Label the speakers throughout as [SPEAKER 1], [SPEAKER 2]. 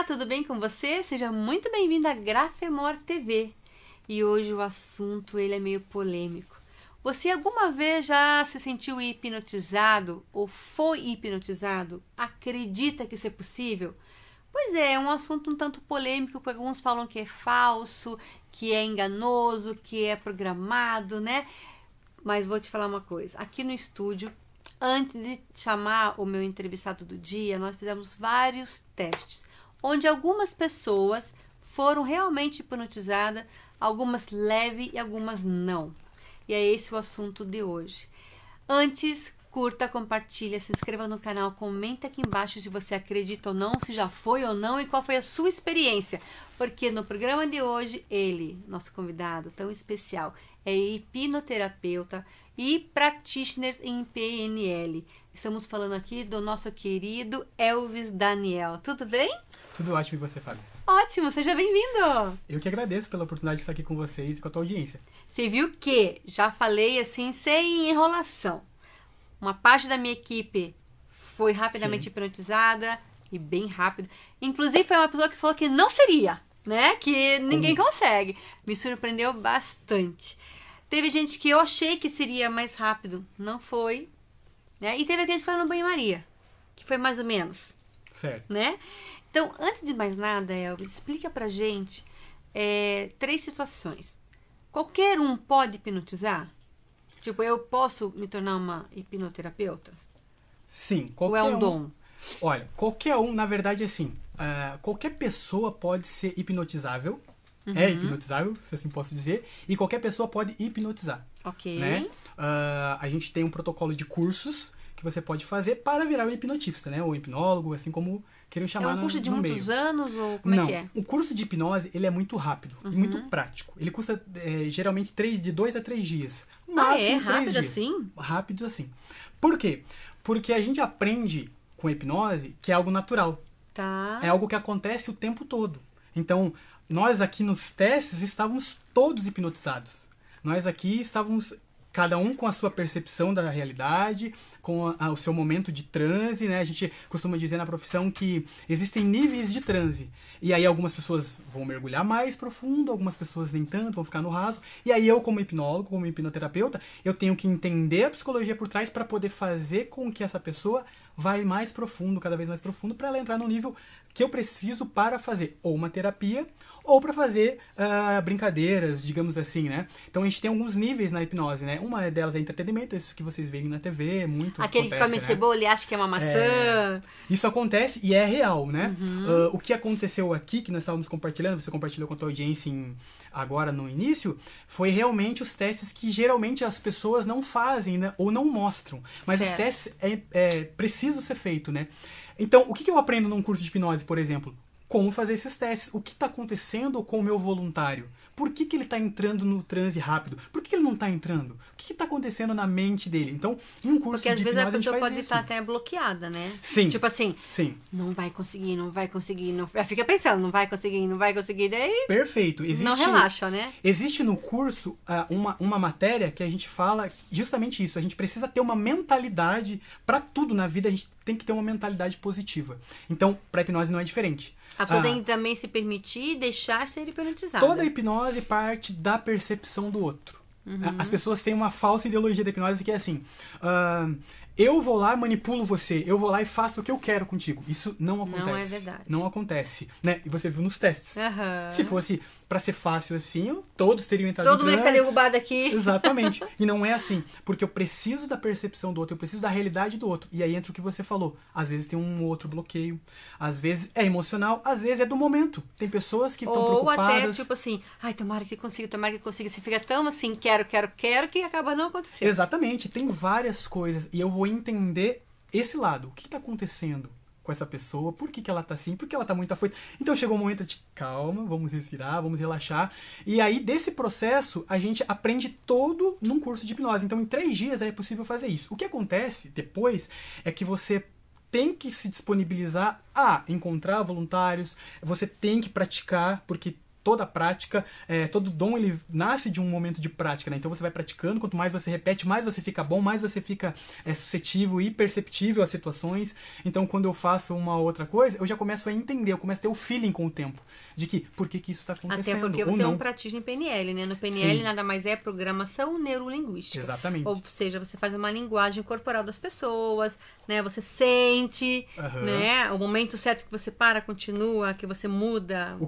[SPEAKER 1] tudo bem com você? Seja muito bem-vindo à Grafemor TV. E hoje o assunto ele é meio polêmico. Você alguma vez já se sentiu hipnotizado ou foi hipnotizado? Acredita que isso é possível? Pois é um assunto um tanto polêmico, porque alguns falam que é falso, que é enganoso, que é programado, né? Mas vou te falar uma coisa. Aqui no estúdio, antes de chamar o meu entrevistado do dia, nós fizemos vários testes, onde algumas pessoas foram realmente hipnotizadas, algumas leve e algumas não. E é esse o assunto de hoje. Antes, curta, compartilha, se inscreva no canal, comenta aqui embaixo se você acredita ou não, se já foi ou não e qual foi a sua experiência. Porque no programa de hoje, ele, nosso convidado tão especial, é hipnoterapeuta e practitioner em PNL. Estamos falando aqui do nosso querido Elvis Daniel. Tudo bem?
[SPEAKER 2] Tudo ótimo, e você, Fábio?
[SPEAKER 1] Ótimo, seja bem-vindo!
[SPEAKER 2] Eu que agradeço pela oportunidade de estar aqui com vocês e com a tua audiência.
[SPEAKER 1] Você viu que já falei assim, sem enrolação. Uma parte da minha equipe foi rapidamente hipnotizada e bem rápido. Inclusive foi uma pessoa que falou que não seria, né? Que ninguém consegue. Me surpreendeu bastante. Teve gente que eu achei que seria mais rápido, não foi, né? E teve aquele que foi no banho-maria, que foi mais ou menos,
[SPEAKER 2] certo,
[SPEAKER 1] né? Então, antes de mais nada, Elvis, explica pra gente 3 situações. Qualquer um pode hipnotizar? Tipo, eu posso me tornar uma hipnoterapeuta?
[SPEAKER 2] Sim, qualquer
[SPEAKER 1] Ou é um dom?
[SPEAKER 2] Olha, qualquer um, na verdade, assim, qualquer pessoa pode ser hipnotizável, é hipnotizável, se assim posso dizer, e qualquer pessoa pode hipnotizar.
[SPEAKER 1] Ok.
[SPEAKER 2] Né? A gente tem um protocolo de cursos que você pode fazer para virar um hipnotista, né? Ou hipnólogo, assim como queiram chamar no meio.
[SPEAKER 1] É um curso de muitos anos ou como é que é?
[SPEAKER 2] O curso de hipnose, ele é muito rápido e muito prático. Ele custa, geralmente, de 2 a 3 dias. Máximo 3
[SPEAKER 1] rápido
[SPEAKER 2] dias.
[SPEAKER 1] assim?
[SPEAKER 2] Rápido assim. Por quê? Porque a gente aprende com a hipnose que é algo natural.
[SPEAKER 1] Tá.
[SPEAKER 2] É algo que acontece o tempo todo. Então, nós aqui nos testes estávamos todos hipnotizados. Nós aqui estávamos, cada um com a sua percepção da realidade, com o seu momento de transe, né? A gente costuma dizer na profissão que existem níveis de transe. E aí algumas pessoas vão mergulhar mais profundo, algumas pessoas nem tanto, vão ficar no raso. E aí eu, como hipnólogo, como hipnoterapeuta, eu tenho que entender a psicologia por trás para poder fazer com que essa pessoa vai mais profundo, cada vez mais profundo, para ela entrar no nível que eu preciso para fazer ou uma terapia ou para fazer brincadeiras, digamos assim, né? Então a gente tem alguns níveis na hipnose, né? Uma delas é entretenimento, isso que vocês veem na TV, muito
[SPEAKER 1] aquele
[SPEAKER 2] acontece,
[SPEAKER 1] que come
[SPEAKER 2] né?
[SPEAKER 1] cebola e acha que é uma maçã.
[SPEAKER 2] Isso acontece e é real, né? O que aconteceu aqui, que nós estávamos compartilhando, você compartilhou com a tua audiência agora no início, foi realmente os testes que geralmente as pessoas não fazem, né? Ou não mostram. Mas os testes é preciso ser feito, né? Então, o que eu aprendo num curso de hipnose, por exemplo? Como fazer esses testes. O que está acontecendo com o meu voluntário? Por que ele está entrando no transe rápido? Por que ele não está entrando? O que está acontecendo na mente dele? Então, em um curso de hipnose,
[SPEAKER 1] porque às vezes a pessoa pode
[SPEAKER 2] isso.
[SPEAKER 1] estar até bloqueada, né?
[SPEAKER 2] Sim.
[SPEAKER 1] Tipo assim,
[SPEAKER 2] sim.
[SPEAKER 1] Não vai conseguir. Fica pensando, não vai conseguir, daí
[SPEAKER 2] Perfeito.
[SPEAKER 1] não relaxa, né?
[SPEAKER 2] Existe no curso uma matéria que a gente fala justamente isso. A gente precisa ter uma mentalidade, para tudo na vida a gente tem que ter uma mentalidade positiva. Então, para hipnose não é diferente.
[SPEAKER 1] A pessoa tem que também se permitir deixar ser hipnotizada.
[SPEAKER 2] Toda hipnose parte da percepção do outro. As pessoas têm uma falsa ideologia da hipnose que é assim... eu vou lá, manipulo você. Eu vou lá e faço o que eu quero contigo. Isso não acontece.
[SPEAKER 1] Não é verdade.
[SPEAKER 2] Não acontece. Né? E você viu nos testes.
[SPEAKER 1] Uhum.
[SPEAKER 2] Se fosse pra ser fácil assim, todos teriam entrado
[SPEAKER 1] Todo mundo fica derrubado aqui.
[SPEAKER 2] Exatamente. E não é assim. Porque eu preciso da percepção do outro, eu preciso da realidade do outro. E aí entra o que você falou. Às vezes tem um outro bloqueio. Às vezes é emocional. Às vezes é do momento. Tem pessoas que estão preocupadas.
[SPEAKER 1] Ou até tipo assim, ai, tomara que consiga. Você fica tão assim, quero, que acaba não acontecendo.
[SPEAKER 2] Exatamente. Tem várias coisas. E eu vou entender esse lado. O que está acontecendo com essa pessoa? Por que ela tá assim? Por que ela tá muito afoita? Então chegou um momento de calma, vamos respirar, vamos relaxar. E aí, desse processo, a gente aprende todo num curso de hipnose. Então, em 3 dias é possível fazer isso. O que acontece depois é que você tem que se disponibilizar a encontrar voluntários, você tem que praticar, porque toda prática, todo dom, ele nasce de um momento de prática, né? Então você vai praticando, quanto mais você repete, mais você fica bom, mais você fica suscetível e perceptível às situações. Então quando eu faço uma outra coisa, eu já começo a entender, eu começo a ter o feeling com o tempo, de que, por que isso está acontecendo?
[SPEAKER 1] Até porque você é um pratica em PNL, né? No PNL nada mais é programação neurolinguística.
[SPEAKER 2] Exatamente.
[SPEAKER 1] Ou seja, você faz uma linguagem corporal das pessoas, né? Você sente, né? O momento certo que você para, continua, que você muda.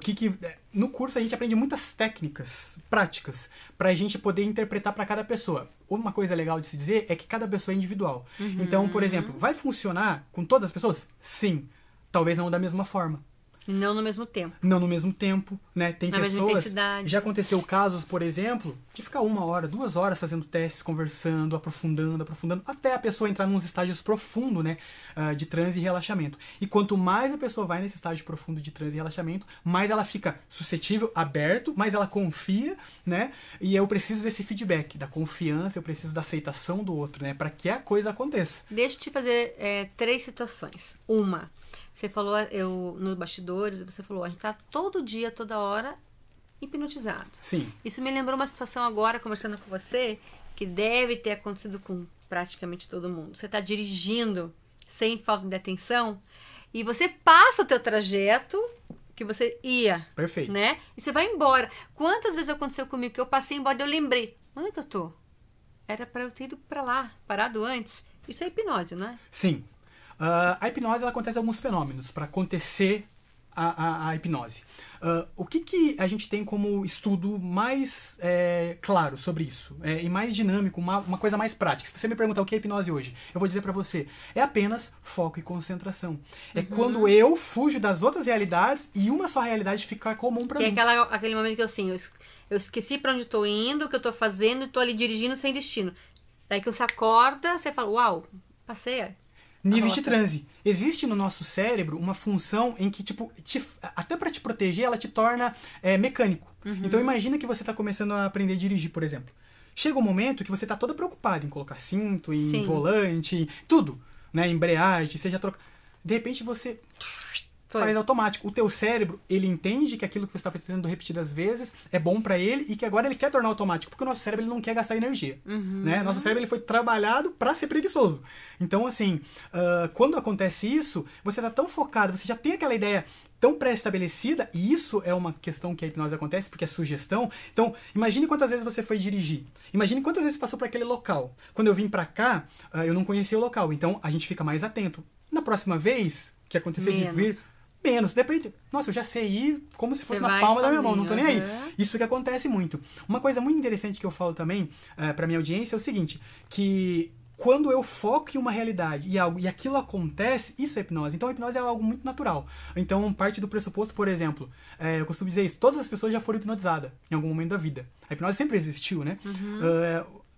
[SPEAKER 2] No curso a gente aprende muitas técnicas práticas pra gente poder interpretar para cada pessoa. Uma coisa legal de se dizer é que cada pessoa é individual. Então, por exemplo, vai funcionar com todas as pessoas? Sim. Talvez não da mesma forma.
[SPEAKER 1] E não no mesmo tempo.
[SPEAKER 2] Não no mesmo tempo, né? Tem pessoas...
[SPEAKER 1] mesma intensidade.
[SPEAKER 2] Já aconteceu casos, por exemplo, de ficar 1 hora, 2 horas fazendo testes, conversando, aprofundando, até a pessoa entrar nos estágios profundos, né? De transe e relaxamento. E quanto mais a pessoa vai nesse estágio profundo de transe e relaxamento, mais ela fica suscetível, aberto, mais ela confia, né? E eu preciso desse feedback, da confiança, eu preciso da aceitação do outro, né? Para que a coisa aconteça.
[SPEAKER 1] Deixa eu te fazer 3 situações. Uma... Você falou, nos bastidores, você falou, a gente tá todo dia, toda hora, hipnotizado.
[SPEAKER 2] Sim.
[SPEAKER 1] Isso me lembrou uma situação agora, conversando com você, que deve ter acontecido com praticamente todo mundo. Você tá dirigindo sem falta de atenção e você passa o teu trajeto que você ia.
[SPEAKER 2] Perfeito.
[SPEAKER 1] Né? E você vai embora. Quantas vezes aconteceu comigo que eu passei embora e eu lembrei, onde é que eu tô? Era pra eu ter ido pra lá, parado antes. Isso é hipnose, não é?
[SPEAKER 2] Sim. A hipnose, ela acontece alguns fenômenos para acontecer a hipnose. O que a gente tem como estudo mais claro sobre isso? E mais dinâmico, uma coisa mais prática. Se você me perguntar o que é hipnose hoje, eu vou dizer para você, é apenas foco e concentração. É quando eu fujo das outras realidades e uma só realidade fica comum para mim.
[SPEAKER 1] Que é aquele momento que eu esqueci para onde estou indo, o que eu estou fazendo, e estou ali dirigindo sem destino. Daí que você acorda, você fala, uau, passei.
[SPEAKER 2] Níveis de transe. Existe no nosso cérebro uma função em que, tipo, até para te proteger, ela te torna mecânico. Então imagina que você está começando a aprender a dirigir, por exemplo. Chega um momento que você está toda preocupada em colocar cinto, em volante, em tudo, né? Embreagem, seja troca. De repente você faz automático. O teu cérebro, ele entende que aquilo que você está fazendo repetidas vezes é bom para ele e que agora ele quer tornar automático, porque o nosso cérebro ele não quer gastar energia. Né? Nosso cérebro ele foi trabalhado para ser preguiçoso. Então, assim, quando acontece isso, você está tão focado, você já tem aquela ideia tão pré-estabelecida, e isso é uma questão que a hipnose acontece, porque é sugestão. Então, imagine quantas vezes você foi dirigir. Imagine quantas vezes passou por aquele local. Quando eu vim para cá, eu não conhecia o local, então a gente fica mais atento. Na próxima vez que acontecer de vir... Menos, depende. Nossa, eu já sei ir como se fosse na palma da minha mão, não tô nem aí. Isso que acontece muito. Uma coisa muito interessante que eu falo também pra minha audiência é o seguinte, que quando eu foco em uma realidade e aquilo acontece, isso é hipnose. Então a hipnose é algo muito natural. Então parte do pressuposto, por exemplo, eu costumo dizer isso, todas as pessoas já foram hipnotizadas em algum momento da vida. A hipnose sempre existiu, né?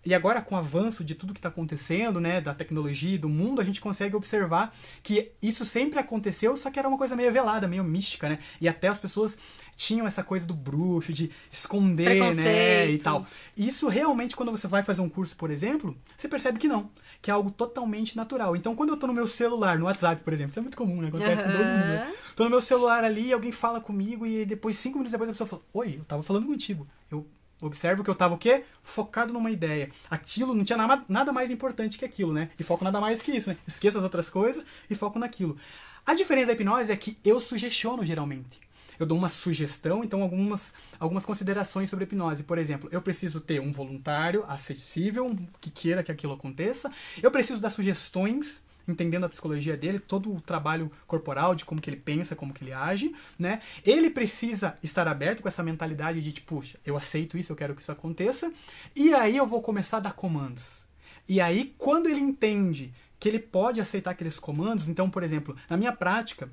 [SPEAKER 2] E agora, com o avanço de tudo que está acontecendo, né, da tecnologia, do mundo, a gente consegue observar que isso sempre aconteceu, só que era uma coisa meio velada, meio mística, né? E até as pessoas tinham essa coisa do bruxo, de esconder, né, e tal. Isso realmente, quando você vai fazer um curso, por exemplo, você percebe que não, que é algo totalmente natural. Então, quando eu tô no meu celular, no WhatsApp, por exemplo, isso é muito comum, né? Acontece com todo mundo, né? Tô no meu celular ali, alguém fala comigo e depois, 5 minutos depois, a pessoa fala, oi, eu tava falando contigo. Eu observo que eu tava o quê? Focado numa ideia. Aquilo não tinha nada mais importante que aquilo, né? E foco nada mais que isso, né? Esqueço as outras coisas e foco naquilo. A diferença da hipnose é que eu sugestiono geralmente. Eu dou uma sugestão, então algumas considerações sobre a hipnose. Por exemplo, eu preciso ter um voluntário acessível, que queira que aquilo aconteça. Eu preciso dar sugestões, entendendo a psicologia dele, todo o trabalho corporal, de como que ele pensa, como que ele age, né? Ele precisa estar aberto com essa mentalidade de, tipo, puxa, eu aceito isso, eu quero que isso aconteça, e aí eu vou começar a dar comandos. E aí, quando ele entende que ele pode aceitar aqueles comandos, então, por exemplo, na minha prática,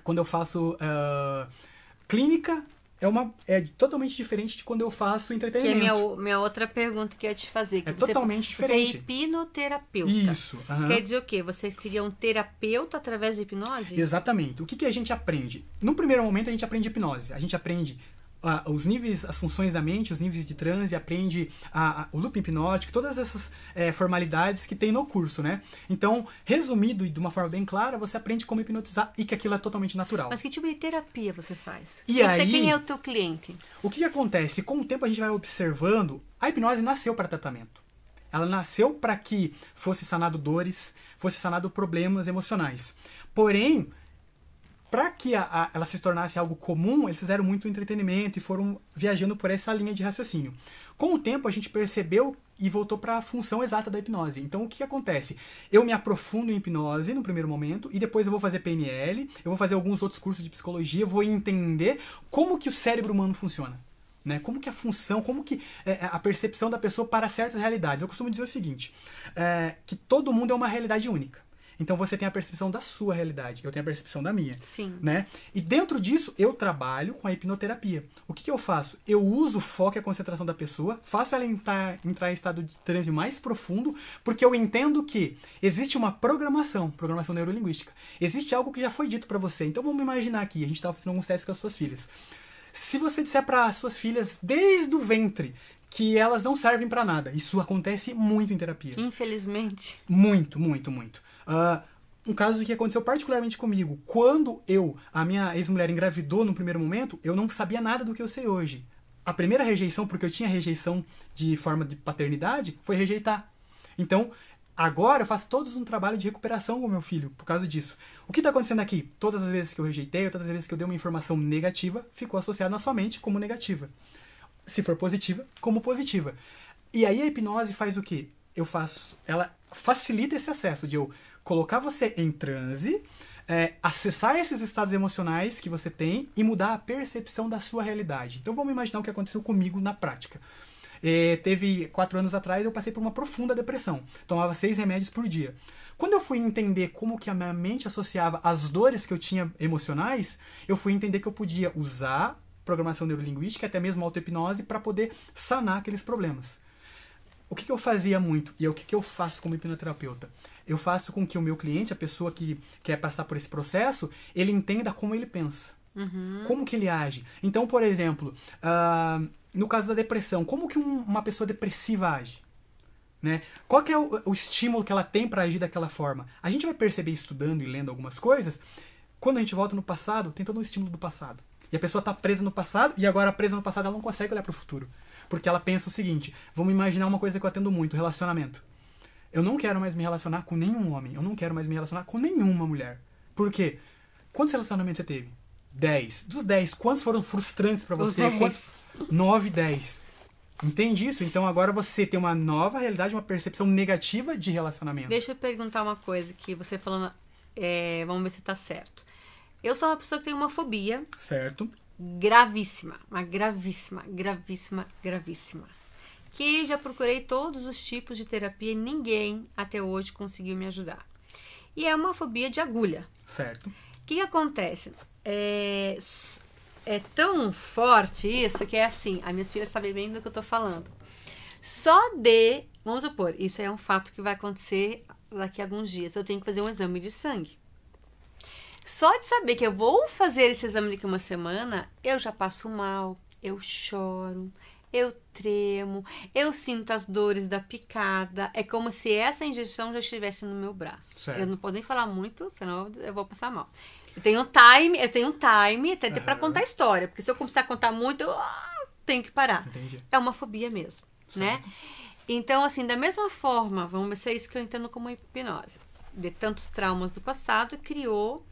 [SPEAKER 2] quando eu faço clínica, é totalmente diferente de quando eu faço entretenimento.
[SPEAKER 1] Que é minha outra pergunta que eu ia te fazer. Que
[SPEAKER 2] totalmente diferente.
[SPEAKER 1] Você é hipnoterapeuta.
[SPEAKER 2] Isso.
[SPEAKER 1] Quer dizer o quê? Você seria um terapeuta através da hipnose?
[SPEAKER 2] Exatamente. O que a gente aprende? No primeiro momento, a gente aprende hipnose. A gente aprende os níveis, as funções da mente, os níveis de transe, aprende o loop hipnótico, todas essas formalidades que tem no curso, né? Então, resumido e de uma forma bem clara, você aprende como hipnotizar e que aquilo é totalmente natural.
[SPEAKER 1] Mas que tipo de terapia você faz?
[SPEAKER 2] E aí,
[SPEAKER 1] quem é o teu cliente?
[SPEAKER 2] O que acontece? Com o tempo a gente vai observando, a hipnose nasceu para tratamento. Ela nasceu para que fosse sanado dores, fosse sanado problemas emocionais. Porém, para que ela se tornasse algo comum, eles fizeram muito entretenimento e foram viajando por essa linha de raciocínio. Com o tempo, a gente percebeu e voltou para a função exata da hipnose. Então, o que acontece? Eu me aprofundo em hipnose no primeiro momento e depois eu vou fazer PNL, eu vou fazer alguns outros cursos de psicologia, vou entender como que o cérebro humano funciona. Né? Como que a função, como que a percepção da pessoa para certas realidades. Eu costumo dizer o seguinte, que todo mundo é uma realidade única. Então você tem a percepção da sua realidade, eu tenho a percepção da minha.
[SPEAKER 1] Sim.
[SPEAKER 2] Né? E dentro disso, eu trabalho com a hipnoterapia. O que eu faço? Eu uso o foco e a concentração da pessoa, faço ela entrar em estado de transe mais profundo, porque eu entendo que existe uma programação neurolinguística. Existe algo que já foi dito para você. Então vamos imaginar aqui, a gente estava fazendo alguns testes com as suas filhas. Se você disser para as suas filhas, desde o ventre, que elas não servem para nada, isso acontece muito em terapia.
[SPEAKER 1] Infelizmente.
[SPEAKER 2] Muito, muito, muito. Um caso que aconteceu particularmente comigo. Quando a minha ex-mulher engravidou no primeiro momento, eu não sabia nada do que eu sei hoje. A primeira rejeição, porque eu tinha rejeição de forma de paternidade, foi rejeitar. Então, agora eu faço todos um trabalho de recuperação com meu filho, por causa disso. O que está acontecendo aqui? Todas as vezes que eu rejeitei, todas as vezes que eu dei uma informação negativa, ficou associada na sua mente como negativa. Se for positiva, como positiva. E aí a hipnose faz o quê? Ela facilita esse acesso de eu colocar você em transe, acessar esses estados emocionais que você tem e mudar a percepção da sua realidade. Então vamos imaginar o que aconteceu comigo na prática. Teve 4 anos atrás, eu passei por uma profunda depressão. Tomava 6 remédios por dia. Quando eu fui entender como que a minha mente associava as dores que eu tinha emocionais, eu fui entender que eu podia usar programação neurolinguística, até mesmo auto-hipnose, para poder sanar aqueles problemas. O que eu fazia muito, e o que eu faço como hipnoterapeuta? Eu faço com que o meu cliente, a pessoa que quer passar por esse processo, ele entenda como ele pensa.
[SPEAKER 1] Uhum.
[SPEAKER 2] Como que ele age. Então, por exemplo, no caso da depressão, como que uma pessoa depressiva age? Né? Qual que é o estímulo que ela tem para agir daquela forma? A gente vai perceber estudando e lendo algumas coisas, quando a gente volta no passado, tem todo um estímulo do passado. E a pessoa está presa no passado, e agora presa no passado ela não consegue olhar para o futuro. Porque ela pensa o seguinte, vamos imaginar uma coisa que eu atendo muito, relacionamento. Eu não quero mais me relacionar com nenhum homem, eu não quero mais me relacionar com nenhuma mulher. Por quê? Quantos relacionamentos você teve? 10. Dos 10, quantos foram frustrantes para você? 9, 10. Entende isso? Então agora você tem uma nova realidade, uma percepção negativa de relacionamento.
[SPEAKER 1] Deixa eu perguntar uma coisa que você falando, vamos ver se tá certo. Eu sou uma pessoa que tem uma fobia.
[SPEAKER 2] Certo.
[SPEAKER 1] Gravíssima. Mas gravíssima, gravíssima, gravíssima. Que já procurei todos os tipos de terapia e ninguém até hoje conseguiu me ajudar. E é uma fobia de agulha.
[SPEAKER 2] Certo.
[SPEAKER 1] O que acontece? É tão forte isso que é assim, as minhas filhas sabem bem do que eu tô falando. Vamos supor, isso é um fato que vai acontecer daqui a alguns dias, eu tenho que fazer um exame de sangue. Só de saber que eu vou fazer esse exame daqui uma semana, eu já passo mal, eu choro, eu tremo, eu sinto as dores da picada. É como se essa injeção já estivesse no meu braço.
[SPEAKER 2] Certo.
[SPEAKER 1] Eu não posso nem falar muito, senão eu vou passar mal. Eu tenho um time até para contar a história, porque se eu começar a contar muito, eu tenho que parar.
[SPEAKER 2] Entendi.
[SPEAKER 1] É uma fobia mesmo, né? Então, assim, da mesma forma, vamos ver se é isso que eu entendo como hipnose. De tantos traumas do passado, criou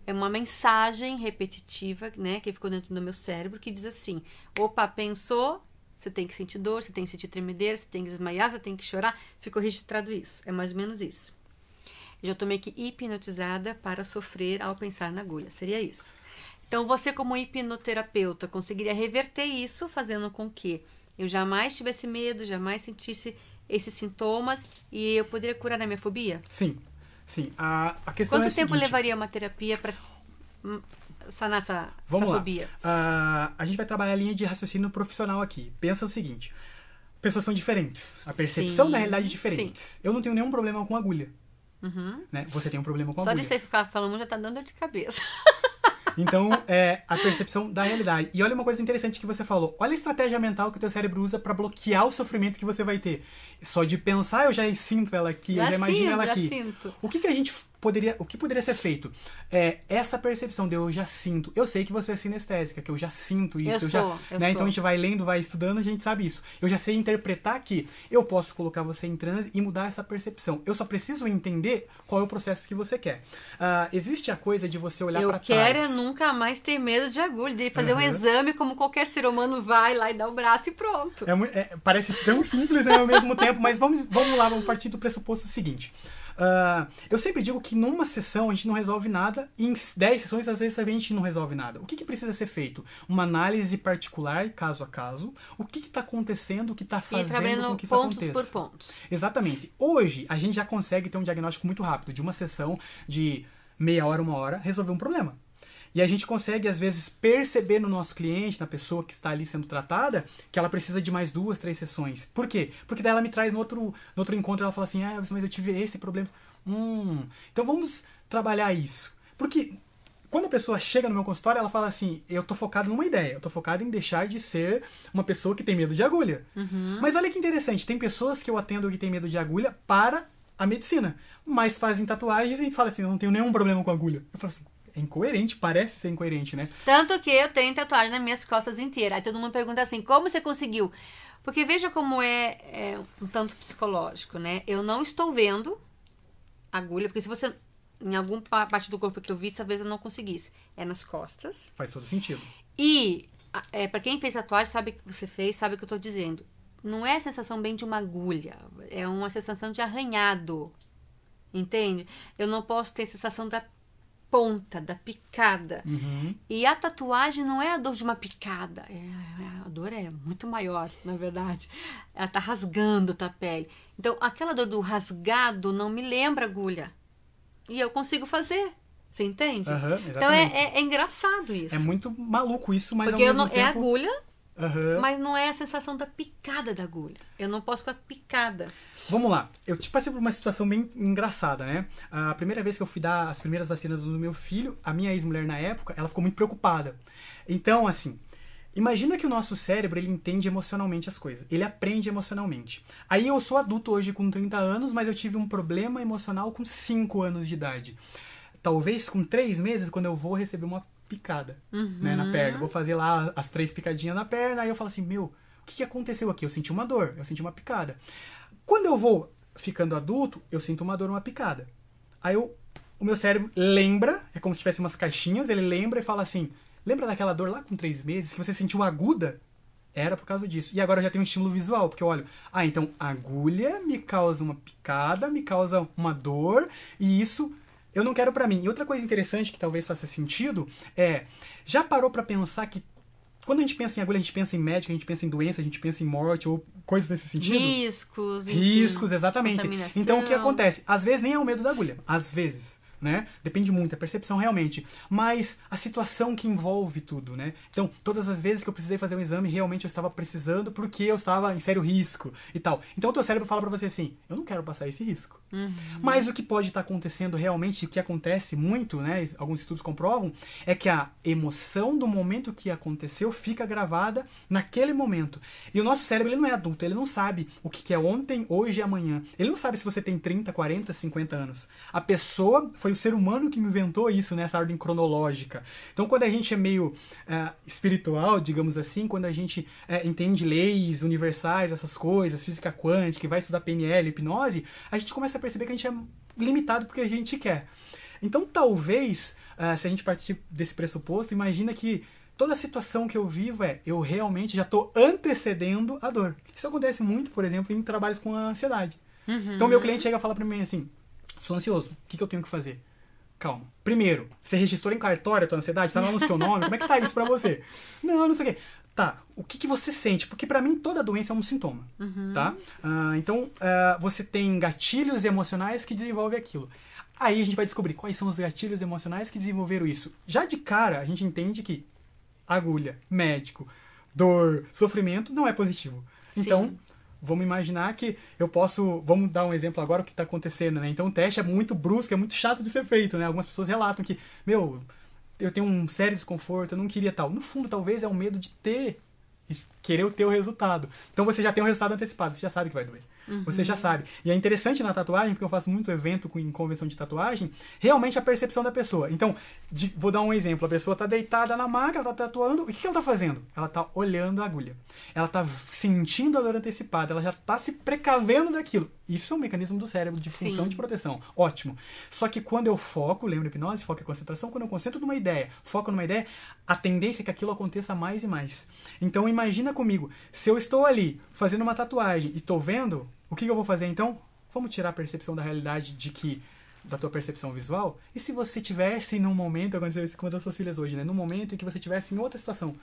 [SPEAKER 1] uma mensagem repetitiva, né, que ficou dentro do meu cérebro, que diz assim, opa, pensou, você tem que sentir dor, você tem que sentir tremedeira, você tem que desmaiar, você tem que chorar. Ficou registrado isso. É mais ou menos isso. Já estou meio que hipnotizada para sofrer ao pensar na agulha. Seria isso. Então, você como hipnoterapeuta conseguiria reverter isso, fazendo com que eu jamais tivesse medo, jamais sentisse esses sintomas e eu poderia curar a minha fobia?
[SPEAKER 2] Sim. Sim, a questão
[SPEAKER 1] Quanto tempo
[SPEAKER 2] seguinte,
[SPEAKER 1] levaria uma terapia para sanar essa fobia?
[SPEAKER 2] A gente vai trabalhar a linha de raciocínio profissional aqui. Pensa o seguinte, pessoas são diferentes. A percepção da realidade é diferente.
[SPEAKER 1] Sim.
[SPEAKER 2] Eu não tenho nenhum problema com agulha.
[SPEAKER 1] Uhum.
[SPEAKER 2] Né? Você tem um problema com
[SPEAKER 1] Só
[SPEAKER 2] agulha.
[SPEAKER 1] de você ficar falando já tá dando dor de cabeça.
[SPEAKER 2] Então, é a percepção da realidade. E olha uma coisa interessante que você falou. Olha a estratégia mental que o teu cérebro usa pra bloquear o sofrimento que você vai ter. Só de pensar, eu já sinto ela aqui, eu já imagino ela aqui.
[SPEAKER 1] Sinto.
[SPEAKER 2] O que a gente o que poderia ser feito? Essa percepção de eu já sinto. Eu sei que você é sinestésica, que eu já sinto isso.
[SPEAKER 1] Eu sou.
[SPEAKER 2] Então a gente vai lendo, vai estudando, a gente sabe isso. Eu já sei interpretar que eu posso colocar você em transe e mudar essa percepção. Eu só preciso entender qual é o processo que você quer. Existe a coisa de você olhar pra trás.
[SPEAKER 1] Eu quero nunca mais ter medo de agulha, de fazer um exame como qualquer ser humano vai lá e dá o braço e pronto.
[SPEAKER 2] Parece tão simples, né, ao mesmo tempo, mas vamos lá, vamos partir do pressuposto seguinte. Eu sempre digo que numa sessão a gente não resolve nada e em 10 sessões às vezes a gente não resolve nada. O que precisa ser feito? Uma análise particular, caso a caso. O que está acontecendo, o que está fazendo com que isso aconteça.
[SPEAKER 1] Pontos por pontos.
[SPEAKER 2] Exatamente. Hoje a gente já consegue ter um diagnóstico muito rápido de uma sessão de meia hora, 1 hora, resolver um problema. E a gente consegue, às vezes, perceber no nosso cliente, na pessoa que está ali sendo tratada, que ela precisa de mais 2, 3 sessões. Por quê? Porque daí ela me traz no outro encontro, ela fala assim, mas eu tive esse problema. Então vamos trabalhar isso. Porque quando a pessoa chega no meu consultório, ela fala assim, eu tô focado numa ideia, eu tô focado em deixar de ser uma pessoa que tem medo de agulha. Mas olha que interessante, tem pessoas que eu atendo que tem medo de agulha para a medicina, mas fazem tatuagens e falam assim, eu não tenho nenhum problema com agulha. Eu falo assim, é incoerente, parece ser incoerente, né?
[SPEAKER 1] Tanto que eu tenho tatuagem nas minhas costas inteiras. Aí todo mundo pergunta assim, como você conseguiu? Porque veja como é um tanto psicológico, né? Eu não estou vendo agulha, porque se você, em alguma parte do corpo que eu vi, talvez eu não conseguisse. É nas costas.
[SPEAKER 2] Faz todo sentido.
[SPEAKER 1] E, pra quem fez tatuagem, sabe o que você fez, sabe o que eu tô dizendo. Não é a sensação bem de uma agulha, é uma sensação de arranhado. Entende? Eu não posso ter a sensação da ponta, da picada. E a tatuagem não é a dor de uma picada. A dor é muito maior, na verdade. Ela tá rasgando a pele. Então, aquela dor do rasgado não me lembra agulha. E eu consigo fazer. Você entende? Então, é engraçado isso.
[SPEAKER 2] É muito maluco isso, mas
[SPEAKER 1] porque
[SPEAKER 2] ao mesmo tempo...
[SPEAKER 1] é agulha, mas não é a sensação da picada da agulha. Eu não posso com a picada.
[SPEAKER 2] Vamos lá. Eu te passei por uma situação bem engraçada, né? A primeira vez que eu fui dar as primeiras vacinas do meu filho, a minha ex-mulher na época, ela ficou muito preocupada. Então, assim, imagina que o nosso cérebro, ele entende emocionalmente as coisas. Ele aprende emocionalmente. Aí eu sou adulto hoje com 30 anos, mas eu tive um problema emocional com 5 anos de idade. Talvez com 3 meses, quando eu vou receber uma picada, né, na perna. Vou fazer lá as 3 picadinhas na perna, aí eu falo assim, o que aconteceu aqui? Eu senti uma dor, eu senti uma picada. Quando eu vou ficando adulto, eu sinto uma dor, uma picada. Aí o meu cérebro lembra, é como se tivesse umas caixinhas, ele lembra e fala assim, lembra daquela dor lá com 3 meses, que você sentiu aguda? Era por causa disso. E agora eu já tenho um estímulo visual, porque eu olho, então agulha me causa uma picada, me causa uma dor, e isso... eu não quero pra mim. E outra coisa interessante que talvez faça sentido já parou pra pensar que quando a gente pensa em agulha, a gente pensa em médico, a gente pensa em doença, a gente pensa em morte ou coisas nesse sentido? Riscos, exatamente. Então o que acontece? Às vezes nem é o medo da agulha. Às vezes. Né? Depende muito, é percepção realmente. Mas a situação que envolve tudo, né? Então, todas as vezes que eu precisei fazer um exame, realmente eu estava precisando porque eu estava em sério risco e tal. Então, o teu cérebro fala pra você assim, eu não quero passar esse risco. Mas o que pode estar acontecendo realmente, o que acontece muito, né? Alguns estudos comprovam, é que a emoção do momento que aconteceu fica gravada naquele momento. E o nosso cérebro, ele não é adulto, ele não sabe o que é ontem, hoje e amanhã. Ele não sabe se você tem 30, 40, 50 anos. A pessoa foi o ser humano que inventou isso, nessa ordem cronológica. Então, quando a gente é meio espiritual, digamos assim, quando a gente entende leis universais, essas coisas, física quântica, vai estudar PNL, hipnose, a gente começa a perceber que a gente é limitado porque a gente quer. Então, talvez, se a gente partir desse pressuposto, imagina que toda a situação que eu vivo eu realmente já estou antecedendo a dor. Isso acontece muito, por exemplo, em trabalhos com a ansiedade. Então, meu cliente chega e fala para mim assim, sou ansioso, o que eu tenho que fazer? Calma. Primeiro, você registrou em cartório a tua ansiedade? Tá lá no seu nome? Como é que tá isso pra você? Não sei o quê. Tá, o que você sente? Porque pra mim toda doença é um sintoma, tá? Então, você tem gatilhos emocionais que desenvolvem aquilo. Aí a gente vai descobrir quais são os gatilhos emocionais que desenvolveram isso. Já de cara, a gente entende que agulha, médico, dor, sofrimento não é positivo. Então... vamos imaginar que eu posso... Vamos dar um exemplo agora o que está acontecendo, né? Então o teste é muito brusco, é muito chato de ser feito, né? Algumas pessoas relatam que, eu tenho um sério desconforto, eu não queria tal. No fundo, talvez é um medo de querer ter o resultado. Então você já tem um resultado antecipado, você já sabe que vai doer. Você já sabe. E é interessante na tatuagem, porque eu faço muito evento em convenção de tatuagem, realmente a percepção da pessoa. Então, vou dar um exemplo. A pessoa tá deitada na maca, ela tá tatuando. E o que ela tá fazendo? Ela tá olhando a agulha. Ela tá sentindo a dor antecipada. Ela já tá se precavendo daquilo. Isso é um mecanismo do cérebro de função de proteção. Ótimo. Só que quando eu foco, lembra hipnose, foco e concentração, quando eu concentro numa ideia, foco numa ideia, a tendência é que aquilo aconteça mais e mais. Então imagina comigo, se eu estou ali fazendo uma tatuagem e tô vendo, o que eu vou fazer então? Vamos tirar a percepção da realidade da tua percepção visual? E se você tivesse num momento, aconteceu isso com uma das suas filhas hoje, né? Num momento em que você tivesse em outra situação,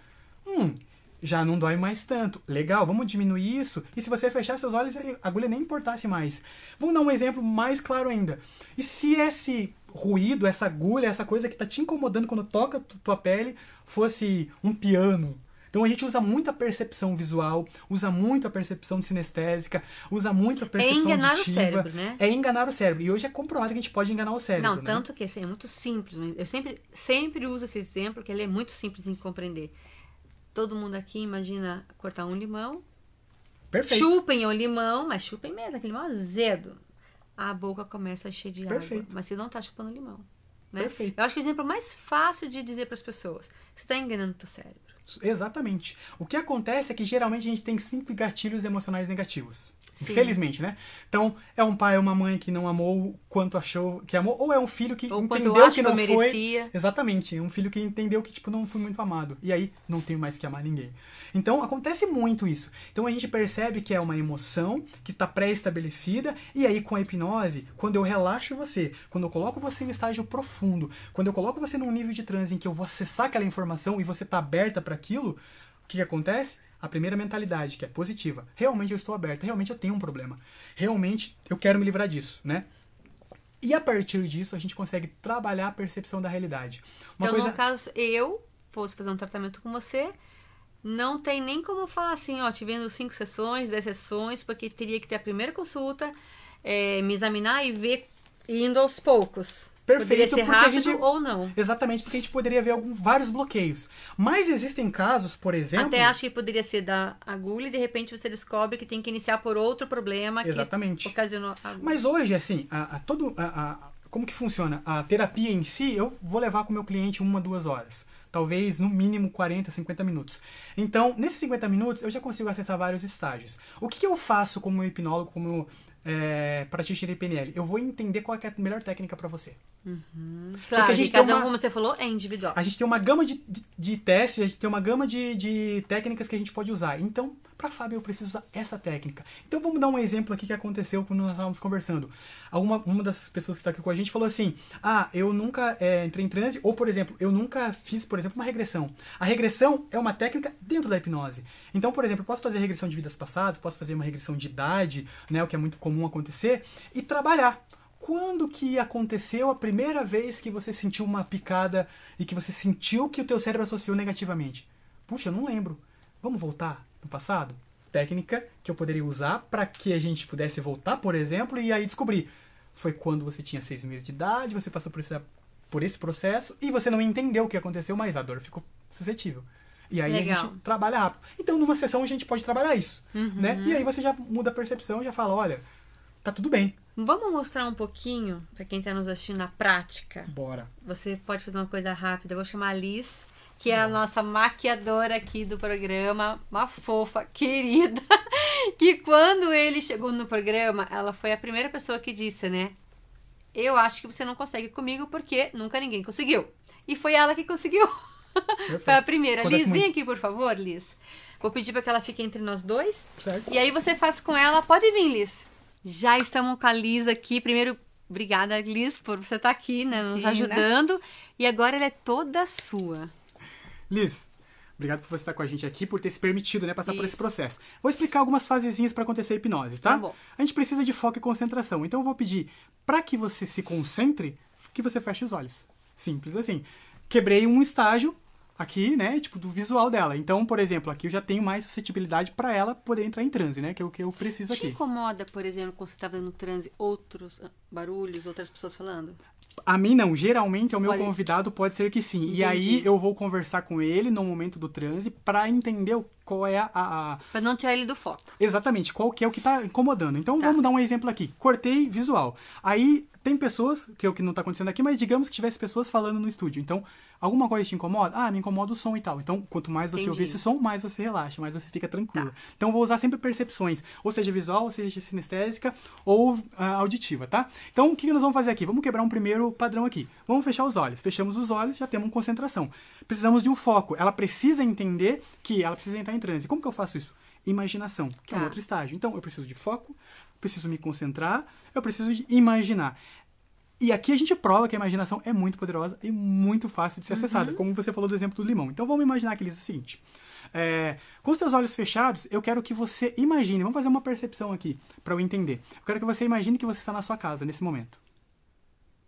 [SPEAKER 2] já não dói mais tanto. Legal, vamos diminuir isso. E se você fechar seus olhos, a agulha nem importasse mais. Vamos dar um exemplo mais claro ainda. E se esse ruído, essa agulha, essa coisa que está te incomodando quando toca tua pele, fosse um piano? Então a gente usa muito a percepção visual, usa muito a percepção sinestésica, usa muito a percepção auditiva.
[SPEAKER 1] É enganar o cérebro, né?
[SPEAKER 2] É enganar o cérebro. E hoje é comprovado que a gente pode enganar o cérebro.
[SPEAKER 1] Não, tanto que assim, é muito simples. Mas eu sempre uso esse exemplo, porque ele é muito simples em compreender. Todo mundo aqui imagina cortar um limão.
[SPEAKER 2] Perfeito.
[SPEAKER 1] Chupem o limão, mas chupem mesmo, aquele limão azedo. A boca começa a encher de água. Mas você não tá chupando limão. Né?
[SPEAKER 2] Perfeito.
[SPEAKER 1] Eu acho que o exemplo mais fácil de dizer para as pessoas: você está enganando o teu cérebro.
[SPEAKER 2] Exatamente. O que acontece é que geralmente a gente tem sempre gatilhos emocionais negativos.
[SPEAKER 1] Sim.
[SPEAKER 2] Infelizmente, né? Então, é um pai ou uma mãe que não amou quanto achou que amou, ou é um filho que entendeu que não foi.
[SPEAKER 1] Merecia.
[SPEAKER 2] Exatamente. É um filho que entendeu que, tipo, não fui muito amado. E aí, não tenho mais que amar ninguém. Então, acontece muito isso. Então, a gente percebe que é uma emoção que está pré-estabelecida, e aí, com a hipnose, quando eu relaxo você, quando eu coloco você em estágio profundo, quando eu coloco você num nível de transe em que eu vou acessar aquela informação e você está aberta para aquilo, o que acontece? A primeira mentalidade, que é positiva. Realmente eu estou aberta, realmente eu tenho um problema. Realmente eu quero me livrar disso, né? E a partir disso a gente consegue trabalhar a percepção da realidade.
[SPEAKER 1] No caso, eu fosse fazer um tratamento com você, não tem nem como falar assim, ó, te vendo 5 sessões, 10 sessões, porque teria que ter a primeira consulta, me examinar e ver indo aos poucos.
[SPEAKER 2] Perfeito,
[SPEAKER 1] poderia ser rápido ou não.
[SPEAKER 2] Exatamente, porque a gente poderia ver vários bloqueios. Mas existem casos, por exemplo...
[SPEAKER 1] Até acho que poderia ser da agulha e de repente você descobre que tem que iniciar por outro problema.
[SPEAKER 2] Exatamente.
[SPEAKER 1] Que ocasionou a agulha.
[SPEAKER 2] Mas hoje, assim, como que funciona? A terapia em si, eu vou levar com o meu cliente 1 a 2 horas. Talvez, no mínimo, 40, 50 minutos. Então, nesses 50 minutos, eu já consigo acessar vários estágios. O que eu faço como hipnólogo, como practitioner de PNL? Eu vou entender qual é a melhor técnica para você.
[SPEAKER 1] Claro, porque cada um, como você falou, é individual.
[SPEAKER 2] A gente tem uma gama de testes, a gente tem uma gama de técnicas que a gente pode usar. Então, para Fábio, eu preciso usar essa técnica. Então, vamos dar um exemplo aqui que aconteceu quando nós estávamos conversando. Uma das pessoas que está aqui com a gente falou assim, eu nunca entrei em transe, ou, por exemplo, eu nunca fiz, por exemplo, uma regressão. A regressão é uma técnica dentro da hipnose. Então, por exemplo, eu posso fazer regressão de vidas passadas, posso fazer uma regressão de idade, né, o que é muito comum acontecer, e trabalhar. Quando que aconteceu a primeira vez que você sentiu uma picada e que você sentiu que o teu cérebro associou negativamente? Puxa, eu não lembro. Vamos voltar no passado? Técnica que eu poderia usar para que a gente pudesse voltar, por exemplo, e aí descobrir. Foi quando você tinha 6 meses de idade, você passou por esse processo e você não entendeu o que aconteceu, mas a dor ficou suscetível. E aí
[SPEAKER 1] Legal.
[SPEAKER 2] A gente trabalha rápido. Então, numa sessão a gente pode trabalhar isso. Né? E aí você já muda a percepção e já fala, olha, tá tudo bem.
[SPEAKER 1] Vamos mostrar um pouquinho para quem está nos assistindo na prática?
[SPEAKER 2] Bora.
[SPEAKER 1] Você pode fazer uma coisa rápida. Eu vou chamar a Liz, que é a nossa maquiadora aqui do programa, uma fofa, querida, que quando ele chegou no programa, ela foi a primeira pessoa que disse, né? Eu acho que você não consegue comigo porque nunca ninguém conseguiu. E foi ela que conseguiu. Foi a primeira. Liz, vem aqui, por favor, Liz. Vou pedir para que ela fique entre nós dois.
[SPEAKER 2] Certo.
[SPEAKER 1] E aí você faz com ela. Pode vir, Liz. Já estamos com a Liz aqui. Primeiro, obrigada, Liz, por você estar aqui, né, nos ajudando. E agora ela é toda sua.
[SPEAKER 2] Liz, obrigado por você estar com a gente aqui, por ter se permitido, né, passar por esse processo. Vou explicar algumas fasezinhas para acontecer a hipnose, tá?
[SPEAKER 1] Tá bom.
[SPEAKER 2] A gente precisa de foco e concentração. Então eu vou pedir, para que você se concentre, que você feche os olhos. Simples assim. Quebrei um estágio aqui, né, tipo, do visual dela. Então, por exemplo, aqui eu já tenho mais suscetibilidade para ela poder entrar em transe, né, que é o que eu preciso aqui.
[SPEAKER 1] Te incomoda, por exemplo, quando você tá vendo no transe, outros barulhos, outras pessoas falando?
[SPEAKER 2] A mim não, geralmente é o meu
[SPEAKER 1] Pode-
[SPEAKER 2] convidado, pode ser que sim.
[SPEAKER 1] Entendi.
[SPEAKER 2] E aí eu vou conversar com ele no momento do transe pra entender qual é
[SPEAKER 1] Pra não tirar ele do foco.
[SPEAKER 2] exatamente, qual que é o que tá incomodando. Então
[SPEAKER 1] Tá.
[SPEAKER 2] vamos dar um exemplo aqui. Cortei visual. Aí tem pessoas, que é o que não tá acontecendo aqui, mas digamos que tivesse pessoas falando no estúdio. Então, alguma coisa te incomoda? Ah, me incomoda o som e tal. Então, quanto mais você
[SPEAKER 1] Entendi.
[SPEAKER 2] ouvir esse som, mais você relaxa, mais você fica tranquila.
[SPEAKER 1] Tá.
[SPEAKER 2] Então, eu vou usar sempre percepções, ou seja, visual, ou seja, sinestésica, ou auditiva, tá? Então, o que nós vamos fazer aqui? Vamos quebrar um primeiro padrão aqui. Vamos fechar os olhos. Fechamos os olhos, já temos concentração. Precisamos de um foco. Ela precisa entender que ela precisa entrar em transe. Como que eu faço isso? Imaginação, que é um
[SPEAKER 1] Tá.
[SPEAKER 2] outro estágio. Então, eu preciso de foco, preciso me concentrar, eu preciso de imaginar. E aqui a gente prova que a imaginação é muito poderosa e muito fácil de ser acessada, como você falou do exemplo do limão. Então, vamos imaginar que ele diz o seguinte. Com os seus olhos fechados, eu quero que você imagine. Vamos fazer uma percepção aqui, para eu entender. Eu quero que você imagine que você está na sua casa, nesse momento.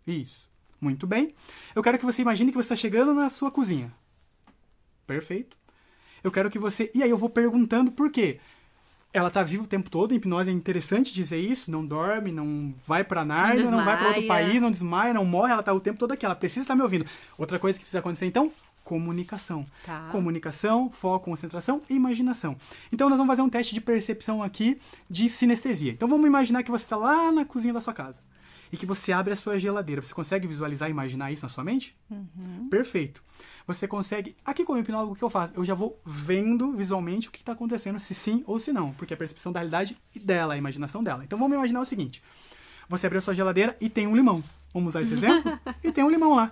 [SPEAKER 2] Isso. Muito bem. Eu quero que você imagine que você está chegando na sua cozinha. Perfeito. Eu quero que você... E aí eu vou perguntando por quê. Ela tá viva o tempo todo, em hipnose é interessante dizer isso, não dorme, não vai pra Nárnia, não vai pra outro
[SPEAKER 1] desmaia.
[SPEAKER 2] país, não desmaia, não morre, ela tá o tempo todo aqui, ela precisa estar me ouvindo. Outra coisa que precisa acontecer, então, comunicação.
[SPEAKER 1] Tá.
[SPEAKER 2] Comunicação, foco, concentração e imaginação. Então, nós vamos fazer um teste de percepção aqui de sinestesia. Então, vamos imaginar que você está lá na cozinha da sua casa e que você abre a sua geladeira. Você consegue visualizar e imaginar isso na sua mente? Perfeito. Você consegue... Aqui como hipnólogo, o que eu faço? Eu já vou vendo visualmente o que está acontecendo, se sim ou se não. Porque é a percepção da realidade dela, a imaginação dela. Então vamos imaginar o seguinte. Você abriu a sua geladeira e tem um limão. Vamos usar esse exemplo? E tem um limão lá.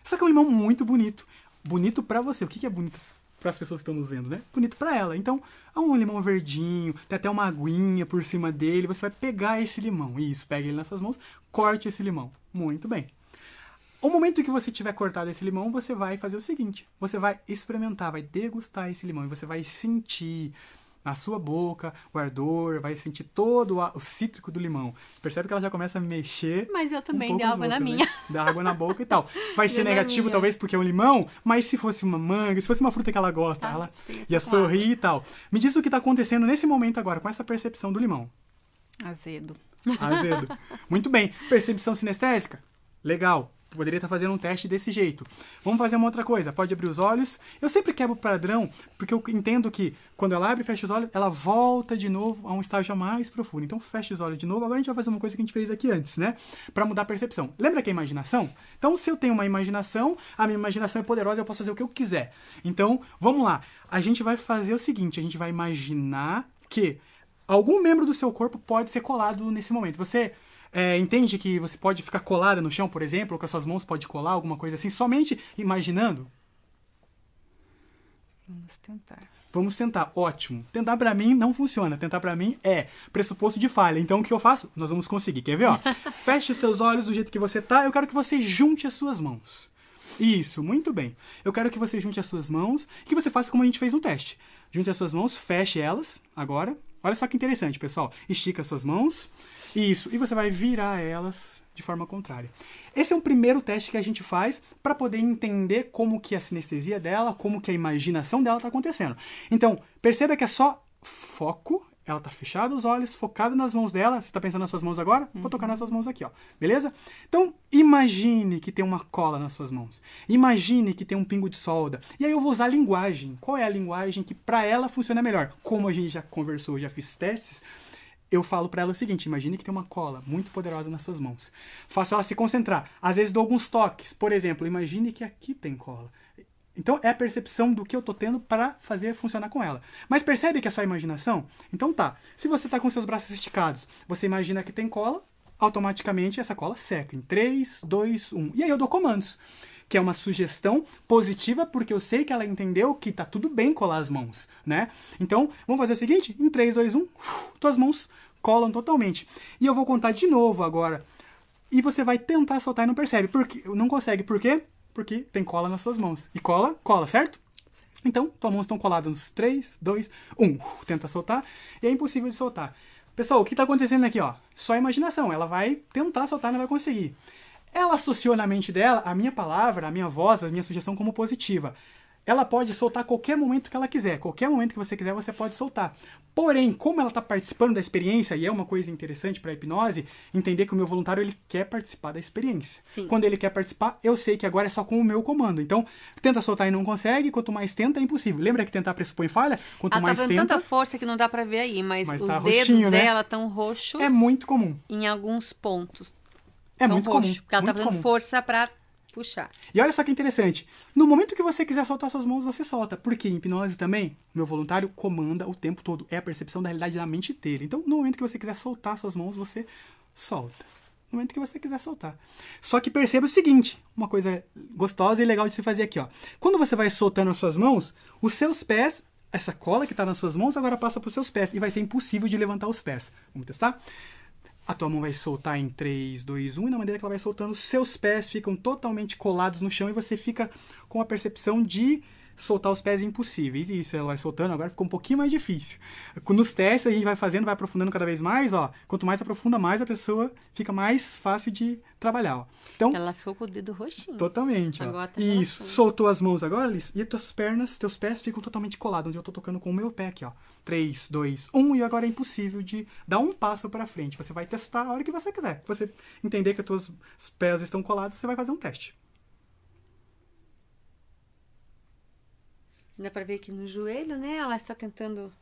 [SPEAKER 2] Só que é um limão muito bonito. Bonito pra você. O que é bonito para as pessoas que estão nos vendo, né? Bonito pra ela. Então, há um limão verdinho, tem até uma aguinha por cima dele. Você vai pegar esse limão. Isso, pega ele nas suas mãos, corte esse limão. Muito bem. O momento que você tiver cortado esse limão, você vai fazer o seguinte. Você vai experimentar, vai degustar esse limão. E você vai sentir na sua boca o ardor, vai sentir todo o cítrico do limão. Percebe que ela já começa a mexer.
[SPEAKER 1] Mas eu também
[SPEAKER 2] um
[SPEAKER 1] dei
[SPEAKER 2] pouco
[SPEAKER 1] água
[SPEAKER 2] as
[SPEAKER 1] na
[SPEAKER 2] bocas,
[SPEAKER 1] minha.
[SPEAKER 2] né? Dá água na boca e tal. Vai ser
[SPEAKER 1] Deu na
[SPEAKER 2] negativo,
[SPEAKER 1] minha.
[SPEAKER 2] talvez, porque é um limão, mas se fosse uma manga, se fosse uma fruta que ela gosta,
[SPEAKER 1] Tá,
[SPEAKER 2] ela
[SPEAKER 1] sim,
[SPEAKER 2] ia
[SPEAKER 1] tá
[SPEAKER 2] sorrir e tal. Me diz o que está acontecendo nesse momento agora, com essa percepção do limão.
[SPEAKER 3] Azedo.
[SPEAKER 2] Azedo. Muito bem. Percepção sinestésica? Legal. Poderia estar fazendo um teste desse jeito. Vamos fazer uma outra coisa. Pode abrir os olhos. Eu sempre quebro o padrão, porque eu entendo que quando ela abre e fecha os olhos, ela volta de novo a um estágio mais profundo. Então, fecha os olhos de novo. Agora a gente vai fazer uma coisa que a gente fez aqui antes, né? Para mudar a percepção. Lembra que é imaginação? Então, se eu tenho uma imaginação, a minha imaginação é poderosa, eu posso fazer o que eu quiser. Então, vamos lá. A gente vai fazer o seguinte. A gente vai imaginar que algum membro do seu corpo pode ser colado nesse momento. Você... entende que você pode ficar colada no chão, por exemplo, ou que as suas mãos podem colar, alguma coisa assim, somente imaginando?
[SPEAKER 3] Vamos tentar.
[SPEAKER 2] Vamos tentar. Ótimo. Tentar pra mim não funciona. Tentar pra mim é pressuposto de falha. Então o que eu faço? Nós vamos conseguir. Quer ver? Ó? Feche seus olhos do jeito que você tá. Eu quero que você junte as suas mãos. Isso, muito bem. Eu quero que você junte as suas mãos e que você faça como a gente fez no teste. Junte as suas mãos, feche elas agora. Olha só que interessante, pessoal. Estica as suas mãos. Isso. E você vai virar elas de forma contrária. Esse é um primeiro teste que a gente faz para poder entender como que a sinestesia dela, como que a imaginação dela está acontecendo. Então, perceba que é só foco. Ela está fechada os olhos, focada nas mãos dela. Você está pensando nas suas mãos agora? Vou tocar nas suas mãos aqui, ó. Beleza? Então, imagine que tem uma cola nas suas mãos. Imagine que tem um pingo de solda. E aí eu vou usar a linguagem. Qual é a linguagem que para ela funciona melhor? Como a gente já conversou, já fiz testes, eu falo para ela o seguinte: imagine que tem uma cola muito poderosa nas suas mãos. Faço ela se concentrar. Às vezes dou alguns toques. Por exemplo, imagine que aqui tem cola. Então, é a percepção do que eu tô tendo para fazer funcionar com ela. Mas percebe que é só imaginação? Então tá. Se você tá com seus braços esticados, você imagina que tem cola, automaticamente essa cola seca. Em 3, 2, 1. E aí eu dou comandos. Que é uma sugestão positiva, porque eu sei que ela entendeu que tá tudo bem colar as mãos, né? Então, vamos fazer o seguinte. Em 3, 2, 1, tuas mãos colam totalmente. E eu vou contar de novo agora. E você vai tentar soltar e não percebe. Não consegue. Por quê? Porque tem cola nas suas mãos. E cola, certo? Então, tuas mãos estão coladas nos 3, 2, 1. Tenta soltar. E é impossível de soltar. Pessoal, o que está acontecendo aqui, ó? Só imaginação. Ela vai tentar soltar e não vai conseguir. Ela associou na mente dela a minha palavra, a minha voz, a minha sugestão como positiva. ela pode soltar a qualquer momento que ela quiser. Qualquer momento que você quiser, você pode soltar. Porém, como ela está participando da experiência, e é uma coisa interessante para a hipnose, entender que o meu voluntário ele quer participar da experiência.
[SPEAKER 1] Sim.
[SPEAKER 2] Quando ele quer participar, eu sei que agora é só com o meu comando. Então, tenta soltar e não consegue, quanto mais tenta, é impossível. Lembra que tentar pressupõe falha? Quanto
[SPEAKER 1] Ela
[SPEAKER 2] mais
[SPEAKER 1] tá fazendo
[SPEAKER 2] tenta...
[SPEAKER 1] tanta força que não dá pra ver aí, mas os
[SPEAKER 2] tá
[SPEAKER 1] dedos
[SPEAKER 2] roxinho, né?
[SPEAKER 1] dela estão roxos
[SPEAKER 2] É muito comum.
[SPEAKER 1] em alguns pontos.
[SPEAKER 2] É
[SPEAKER 1] Tão
[SPEAKER 2] muito
[SPEAKER 1] roxo,
[SPEAKER 2] comum.
[SPEAKER 1] porque ela tá
[SPEAKER 2] muito
[SPEAKER 1] fazendo
[SPEAKER 2] comum.
[SPEAKER 1] força pra puxar.
[SPEAKER 2] E olha só que interessante. No momento que você quiser soltar suas mãos, você solta. Porque em hipnose também, o meu voluntário comanda o tempo todo. É a percepção da realidade da mente dele. Então, no momento que você quiser soltar suas mãos, você solta. No momento que você quiser soltar. Só que perceba o seguinte, uma coisa gostosa e legal de se fazer aqui, ó. Quando você vai soltando as suas mãos, os seus pés, essa cola que está nas suas mãos, agora passa para os seus pés. E vai ser impossível de levantar os pés. Vamos testar? A tua mão vai soltar em 3, 2, 1, e na maneira que ela vai soltando, seus pés ficam totalmente colados no chão e você fica com a percepção de soltar os pés impossíveis. E isso, ela vai soltando, agora ficou um pouquinho mais difícil. Nos testes, a gente vai fazendo, vai aprofundando cada vez mais, ó. Quanto mais aprofunda, mais a pessoa fica mais fácil de trabalhar, ó. Então,
[SPEAKER 1] Ela ficou com o dedo roxinho.
[SPEAKER 2] totalmente, ó.
[SPEAKER 1] Agora tá
[SPEAKER 2] Isso.
[SPEAKER 1] relaxando.
[SPEAKER 2] Soltou as mãos agora, Liz, e tuas pernas, teus pés ficam totalmente colados, onde eu tô tocando com o meu pé aqui, ó. 3, 2, 1, e agora é impossível de dar um passo para frente. Você vai testar a hora que você quiser. Você entender que os teus pés estão colados, você vai fazer um teste.
[SPEAKER 1] Dá pra ver aqui no joelho, né? Ela está tentando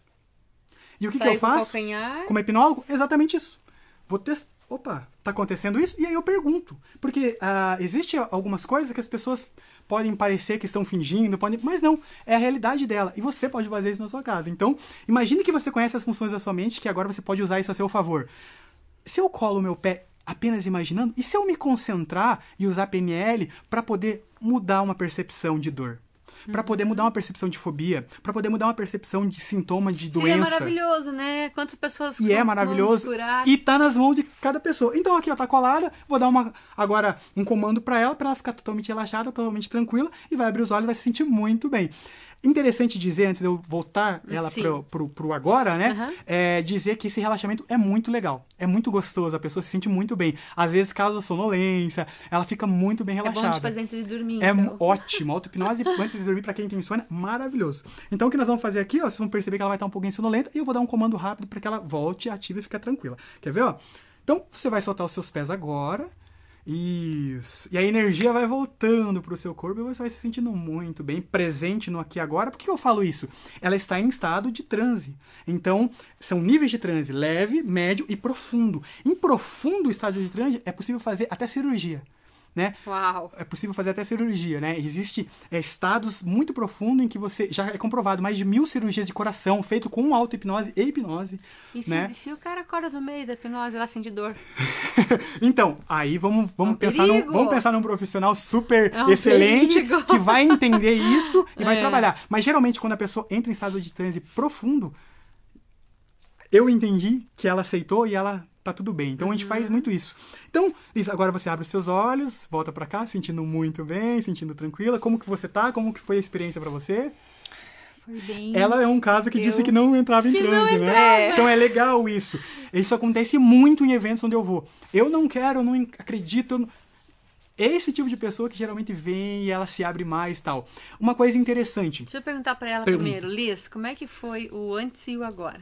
[SPEAKER 2] E o que
[SPEAKER 1] sair
[SPEAKER 2] eu
[SPEAKER 1] com o
[SPEAKER 2] faço?
[SPEAKER 1] calcanhar.
[SPEAKER 2] Como hipnólogo, exatamente isso. Vou testar. Opa, tá acontecendo isso? E aí eu pergunto. Porque existe algumas coisas que as pessoas podem parecer que estão fingindo, mas não, é a realidade dela. E você pode fazer isso na sua casa. Então, imagine que você conhece as funções da sua mente, que agora você pode usar isso a seu favor. Se eu colo o meu pé apenas imaginando, e se eu me concentrar e usar PNL para poder mudar uma percepção de dor? Para poder mudar uma percepção de fobia, para poder mudar uma percepção de sintoma de
[SPEAKER 1] Seria
[SPEAKER 2] doença.
[SPEAKER 1] maravilhoso, né? Quantas pessoas
[SPEAKER 2] E é
[SPEAKER 1] vão
[SPEAKER 2] maravilhoso.
[SPEAKER 1] misturar.
[SPEAKER 2] E tá nas mãos de cada pessoa. Então aqui, ó, tá colada. Vou dar agora um comando para ela ficar totalmente relaxada, totalmente tranquila. E vai abrir os olhos e vai se sentir muito bem. Interessante dizer, antes de eu voltar ela
[SPEAKER 1] Sim.
[SPEAKER 2] pro agora, né?
[SPEAKER 1] Aham.
[SPEAKER 2] É dizer que esse relaxamento é muito legal. É muito gostoso. A pessoa se sente muito bem. Às vezes causa sonolência. Ela fica muito bem
[SPEAKER 1] É
[SPEAKER 2] relaxada.
[SPEAKER 1] bom de fazer antes de dormir,
[SPEAKER 2] É
[SPEAKER 1] então.
[SPEAKER 2] ótimo. Auto-hipnose antes de dormir, pra quem tem insônia, maravilhoso. Então, o que nós vamos fazer aqui, ó, vocês vão perceber que ela vai estar um pouquinho sonolenta e eu vou dar um comando rápido para que ela volte ativa e fique tranquila. Quer ver, ó? Então, você vai soltar os seus pés agora. Isso. E a energia vai voltando pro seu corpo e você vai se sentindo muito bem, presente no aqui e agora. Por que eu falo isso? Ela está em estado de transe. Então, são níveis de transe, leve, médio e profundo. Em profundo estado de transe, é possível fazer até cirurgia. Né?
[SPEAKER 1] Uau.
[SPEAKER 2] É possível fazer até cirurgia, né? Existe estados muito profundos em que você... Já é comprovado mais de 1000 cirurgias de coração feito com auto-hipnose e hipnose,
[SPEAKER 1] E se,
[SPEAKER 2] né?
[SPEAKER 1] se o cara acorda no meio da hipnose, ela sente dor?
[SPEAKER 2] Então, aí vamos pensar
[SPEAKER 1] perigo.
[SPEAKER 2] vamos pensar num profissional super
[SPEAKER 1] É um
[SPEAKER 2] excelente
[SPEAKER 1] perigo.
[SPEAKER 2] que vai entender isso e vai
[SPEAKER 1] É.
[SPEAKER 2] trabalhar. Mas geralmente quando a pessoa entra em estado de transe profundo, eu entendi que ela aceitou e ela tá tudo bem. Então a gente faz muito isso. Então, Liz, agora você abre os seus olhos, volta pra cá, sentindo muito bem, sentindo tranquila. Como que você tá? Como que foi a experiência pra você?
[SPEAKER 3] Foi bem...
[SPEAKER 2] Ela é um caso que disse
[SPEAKER 3] Eu-
[SPEAKER 2] que não entrava em
[SPEAKER 1] Que não
[SPEAKER 2] transe, né? Então é legal isso. Isso acontece muito em eventos onde eu vou. Eu não quero, eu não acredito. Esse tipo de pessoa que geralmente vem e ela se abre mais e tal. Uma coisa interessante.
[SPEAKER 1] Deixa eu perguntar pra ela
[SPEAKER 2] Pergunta.
[SPEAKER 1] primeiro. Liz, como é que foi o antes e o agora?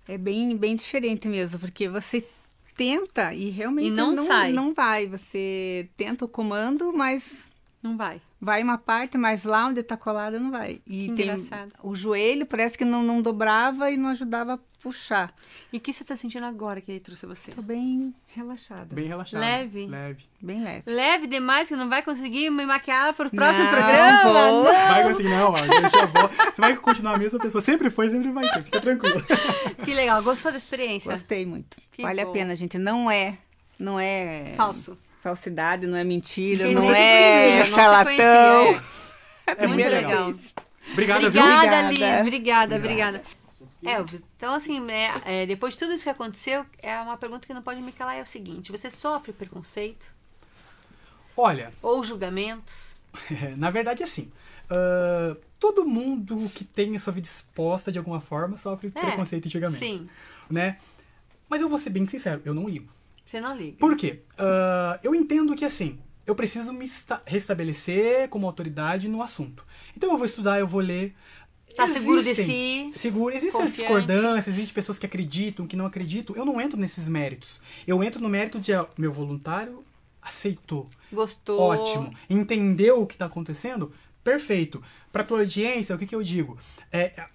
[SPEAKER 3] É bem, bem diferente mesmo, porque você tenta e realmente
[SPEAKER 1] E não sai.
[SPEAKER 3] não vai. Você tenta o comando, mas
[SPEAKER 1] Não vai.
[SPEAKER 3] vai uma parte, mas lá onde tá colada não vai. E
[SPEAKER 1] Que
[SPEAKER 3] tem
[SPEAKER 1] engraçado.
[SPEAKER 3] o joelho, parece que não dobrava e não ajudava a puxar.
[SPEAKER 1] E o que você tá sentindo agora que ele trouxe você?
[SPEAKER 3] Tô bem relaxada.
[SPEAKER 2] Bem relaxado.
[SPEAKER 1] Leve?
[SPEAKER 2] Leve.
[SPEAKER 3] Bem leve.
[SPEAKER 1] Leve demais que não vai conseguir me maquiar pro próximo
[SPEAKER 3] Não,
[SPEAKER 1] programa?
[SPEAKER 3] vou.
[SPEAKER 1] Não.
[SPEAKER 2] Vai conseguir, não, ó, deixa eu vou. Você vai continuar a mesma pessoa. Sempre foi, sempre vai ser. Fica tranquilo.
[SPEAKER 1] Que legal. Gostou da experiência?
[SPEAKER 3] Gostei muito.
[SPEAKER 1] Que
[SPEAKER 3] Vale
[SPEAKER 1] bom.
[SPEAKER 3] a pena, gente. Não é
[SPEAKER 1] Falso.
[SPEAKER 3] falsidade, não é mentira,
[SPEAKER 1] Gente,
[SPEAKER 3] não
[SPEAKER 1] não se
[SPEAKER 3] é
[SPEAKER 1] conhecia, não se
[SPEAKER 3] charlatão.
[SPEAKER 1] conhecia,
[SPEAKER 2] É
[SPEAKER 1] Muito
[SPEAKER 2] muito
[SPEAKER 1] legal.
[SPEAKER 2] legal. Obrigado, viu?
[SPEAKER 1] Obrigada,
[SPEAKER 3] Obrigada.
[SPEAKER 1] Liz. Obrigada, obrigada. Elvis, então assim, depois de tudo isso que aconteceu, é uma pergunta que não pode me calar, é o seguinte: você sofre preconceito
[SPEAKER 2] Olha,
[SPEAKER 1] ou julgamentos?
[SPEAKER 2] na verdade, assim, todo mundo que tem a sua vida exposta de alguma forma sofre preconceito e julgamento,
[SPEAKER 1] Sim,
[SPEAKER 2] né? Mas eu vou ser bem sincero, eu não ligo.
[SPEAKER 1] você não liga.
[SPEAKER 2] Por quê? Eu entendo que, assim, eu preciso me restabelecer como autoridade no assunto. Então eu vou estudar, eu vou ler.
[SPEAKER 1] Tá seguro de si.
[SPEAKER 2] Seguro. Existem as discordâncias, existem pessoas que acreditam, que não acreditam. Eu não entro nesses méritos. Eu entro no mérito de meu voluntário aceitou.
[SPEAKER 1] Gostou.
[SPEAKER 2] Ótimo. Entendeu o que está acontecendo? Perfeito. Para tua audiência, o que eu digo?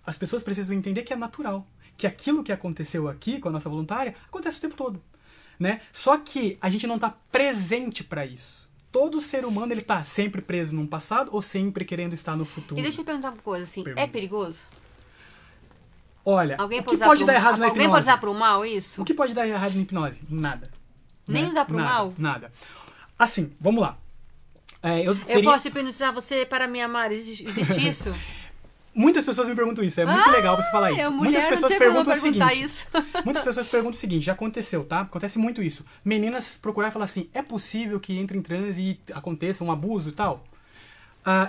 [SPEAKER 2] As pessoas precisam entender que é natural. Que aquilo que aconteceu aqui com a nossa voluntária acontece o tempo todo. Né? Só que a gente não está presente para isso. Todo ser humano, ele tá sempre preso num passado ou sempre querendo estar no futuro?
[SPEAKER 1] E deixa eu perguntar uma coisa, assim, é perigoso?
[SPEAKER 2] Olha,
[SPEAKER 1] alguém
[SPEAKER 2] o que pode dar errado na hipnose?
[SPEAKER 1] Alguém pode usar pro mal isso?
[SPEAKER 2] O que pode dar errado na hipnose? Nada.
[SPEAKER 1] Nem
[SPEAKER 2] né?
[SPEAKER 1] usar pro mal?
[SPEAKER 2] Nada. Assim, vamos lá.
[SPEAKER 1] Eu posso hipnotizar você para me amar, existe isso?
[SPEAKER 2] Muitas pessoas me perguntam isso, é muito legal você falar isso. Muitas pessoas perguntam o seguinte. Muitas pessoas perguntam o seguinte, já aconteceu, tá? Acontece muito isso. Meninas procurar e falar assim, é possível que entre em transe e aconteça um abuso e tal?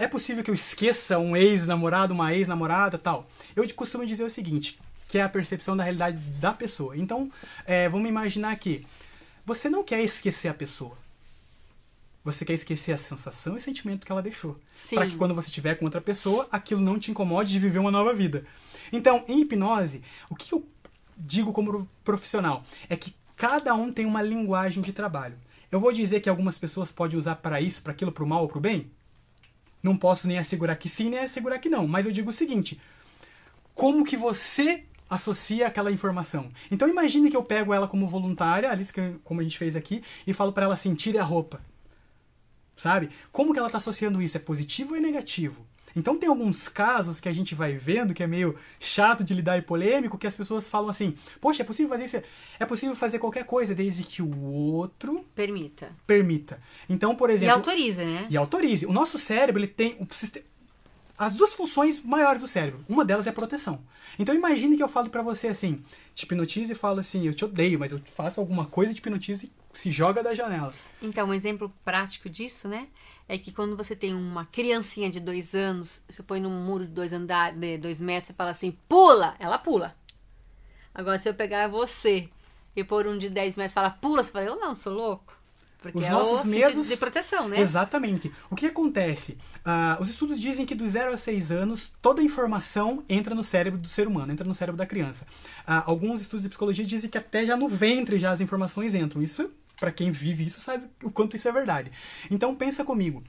[SPEAKER 2] É possível que eu esqueça um ex-namorado, uma ex-namorada e tal? Eu costumo dizer o seguinte, que é a percepção da realidade da pessoa. Então, vamos imaginar aqui, você não quer esquecer a pessoa. Você quer esquecer a sensação e o sentimento que ela deixou. Para que quando você estiver com outra pessoa, aquilo não te incomode de viver uma nova vida. Então, em hipnose, o que eu digo como profissional é que cada um tem uma linguagem de trabalho. Eu vou dizer que algumas pessoas podem usar para isso, para aquilo, para o mal ou para o bem? Não posso nem assegurar que sim, nem assegurar que não. Mas eu digo o seguinte, como que você associa aquela informação? Então, imagine que eu pego ela como voluntária, Alice, como a gente fez aqui, e falo para ela assim, tire a roupa. Sabe? Como que ela está associando isso? É positivo ou é negativo? Então tem alguns casos que a gente vai vendo que é meio chato de lidar e polêmico, que as pessoas falam assim, poxa, é possível fazer isso? É possível fazer qualquer coisa, desde que o outro... Permita. Então, por exemplo...
[SPEAKER 1] E autorize, né?
[SPEAKER 2] E autorize. O nosso cérebro, ele tem as duas funções maiores do cérebro. Uma delas é a proteção. Então imagine que eu falo pra você assim, te hipnotize e falo assim, eu te odeio, mas eu faço alguma coisa, te hipnotize e se joga da janela.
[SPEAKER 1] Então, um exemplo prático disso, né? É que quando você tem uma criancinha de 2 anos, você põe num muro de 2 metros e fala assim, pula! Ela pula. Agora, se eu pegar você e pôr um de 10 metros e falar, pula, você fala, eu não, sou louco. Porque
[SPEAKER 2] os nossos medos
[SPEAKER 1] de proteção, né?
[SPEAKER 2] Exatamente. O que acontece? Os estudos dizem que dos 0 a 6 anos, toda a informação entra no cérebro do ser humano, entra no cérebro da criança. Alguns estudos de psicologia dizem que até já no ventre já as informações entram. Isso, para quem vive isso, sabe o quanto isso é verdade. Então, pensa comigo.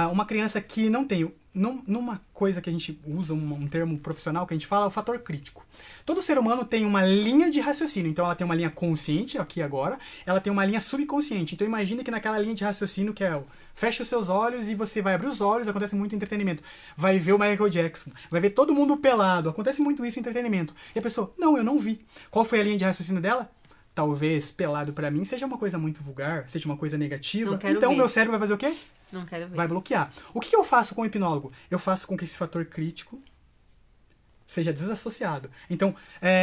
[SPEAKER 2] Uma criança que não tem... Numa coisa que a gente usa, um termo profissional que a gente fala, é o fator crítico. Todo ser humano tem uma linha de raciocínio. Então, ela tem uma linha consciente, aqui agora, ela tem uma linha subconsciente. Então, imagina que naquela linha de raciocínio que é o fecha os seus olhos e você vai abrir os olhos, acontece muito entretenimento. Vai ver o Michael Jackson, vai ver todo mundo pelado, acontece muito isso em entretenimento. E a pessoa, não, eu não vi. Qual foi a linha de raciocínio dela? Talvez pelado pra mim seja uma coisa muito vulgar, seja uma coisa negativa. Então, o meu cérebro vai fazer o quê?
[SPEAKER 1] Não quero ver.
[SPEAKER 2] Vai bloquear. O que eu faço com o hipnólogo? Eu faço com que esse fator crítico seja desassociado. Então,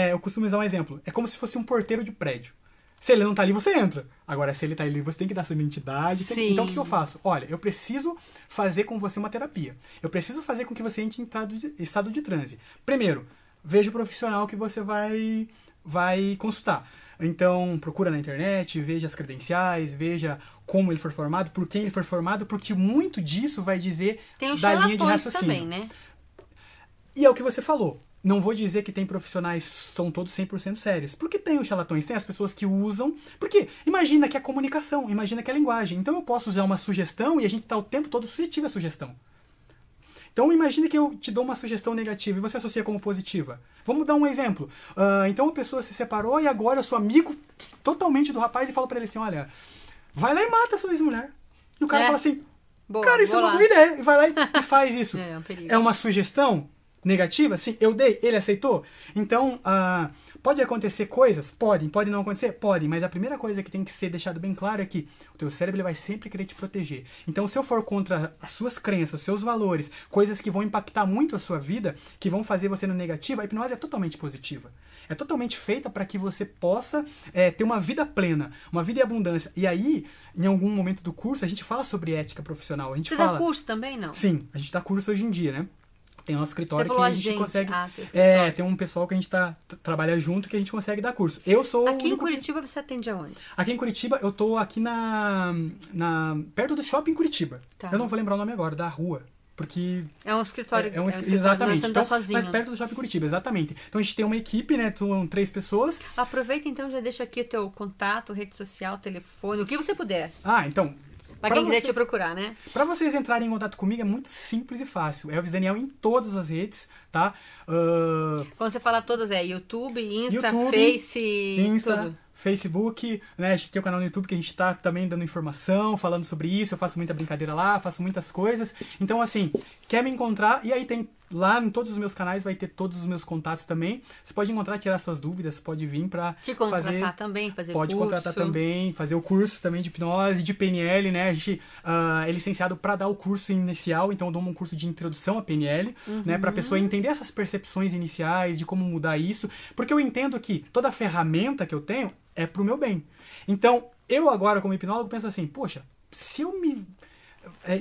[SPEAKER 2] eu costumo usar um exemplo. É como se fosse um porteiro de prédio. Se ele não tá ali, você entra. Agora, se ele tá ali, você tem que dar sua identidade. Então, o que eu faço? Olha, eu preciso fazer com você uma terapia. Eu preciso fazer com que você entre em estado de transe. Primeiro, veja o profissional que você vai consultar. Então, procura na internet, veja as credenciais, veja como ele foi formado, por quem ele foi formado, porque muito disso vai dizer da linha de raciocínio.
[SPEAKER 1] Também, né?
[SPEAKER 2] E é o que você falou. Não vou dizer que tem profissionais são todos 100% sérios. Porque tem os charlatões, tem as pessoas que usam. Porque imagina que é comunicação, imagina que é linguagem. Então eu posso usar uma sugestão e a gente está o tempo todo suscetível à sugestão. Então imagine que eu te dou uma sugestão negativa e você associa como positiva. Vamos dar um exemplo. Então a pessoa se separou e agora eu sou amigo totalmente do rapaz e falo pra ele assim, olha, vai lá e mata a sua ex-mulher. E o cara fala assim, boa, cara, isso é uma boa ideia. E vai lá e faz isso. É uma sugestão negativa? Sim, eu dei, ele aceitou? Então, pode acontecer coisas? Podem não acontecer? Podem, mas a primeira coisa que tem que ser deixado bem claro é que o teu cérebro ele vai sempre querer te proteger. Então, se eu for contra as suas crenças, seus valores, coisas que vão impactar muito a sua vida, que vão fazer você no negativo, a hipnose é totalmente positiva. É totalmente feita para que você possa ter uma vida plena, uma vida em abundância. E aí, em algum momento do curso, a gente fala sobre ética profissional. A gente
[SPEAKER 1] Você dá curso também, não?
[SPEAKER 2] Sim, a gente dá curso hoje em dia, né? Tem nosso escritório
[SPEAKER 1] Você
[SPEAKER 2] que
[SPEAKER 1] falou
[SPEAKER 2] a gente consegue...
[SPEAKER 1] teu escritório.
[SPEAKER 2] Tem um pessoal que a gente trabalha junto que a gente consegue dar curso. Eu sou
[SPEAKER 1] Aqui em Curitiba você atende aonde?
[SPEAKER 2] Aqui em Curitiba, eu tô aqui perto do shopping Curitiba.
[SPEAKER 1] Tá.
[SPEAKER 2] Eu não vou lembrar o nome agora, da rua. Porque...
[SPEAKER 1] É um escritório.
[SPEAKER 2] Exatamente.
[SPEAKER 1] Você não
[SPEAKER 2] Então,
[SPEAKER 1] tá sozinho.
[SPEAKER 2] mas perto do shopping Curitiba, exatamente. Então a gente tem uma equipe, né? São 3 pessoas.
[SPEAKER 1] Aproveita então, já deixa aqui o teu contato, rede social, telefone, o que você puder.
[SPEAKER 2] Então...
[SPEAKER 1] Pra quem quiser te procurar, né?
[SPEAKER 2] Pra vocês entrarem em contato comigo é muito simples e fácil. Elvis Daniel em todas as redes, tá?
[SPEAKER 1] Quando você fala todas, YouTube, Face, tudo.
[SPEAKER 2] Facebook, né? A gente tem o canal no YouTube que a gente tá também dando informação, falando sobre isso. Eu faço muita brincadeira lá, faço muitas coisas. Então, assim, quer me encontrar? E aí tem lá em todos os meus canais, vai ter todos os meus contatos também. Você pode encontrar, tirar suas dúvidas, pode vir pra
[SPEAKER 1] te contratar também, fazer
[SPEAKER 2] pode
[SPEAKER 1] curso.
[SPEAKER 2] contratar também, fazer o curso também de hipnose, de PNL, né? A gente é licenciado para dar o curso inicial, então eu dou um curso de introdução à PNL, né? Pra pessoa entender essas percepções iniciais, de como mudar isso. Porque eu entendo que toda ferramenta que eu tenho é pro meu bem. Então, eu agora como hipnólogo penso assim, poxa, se eu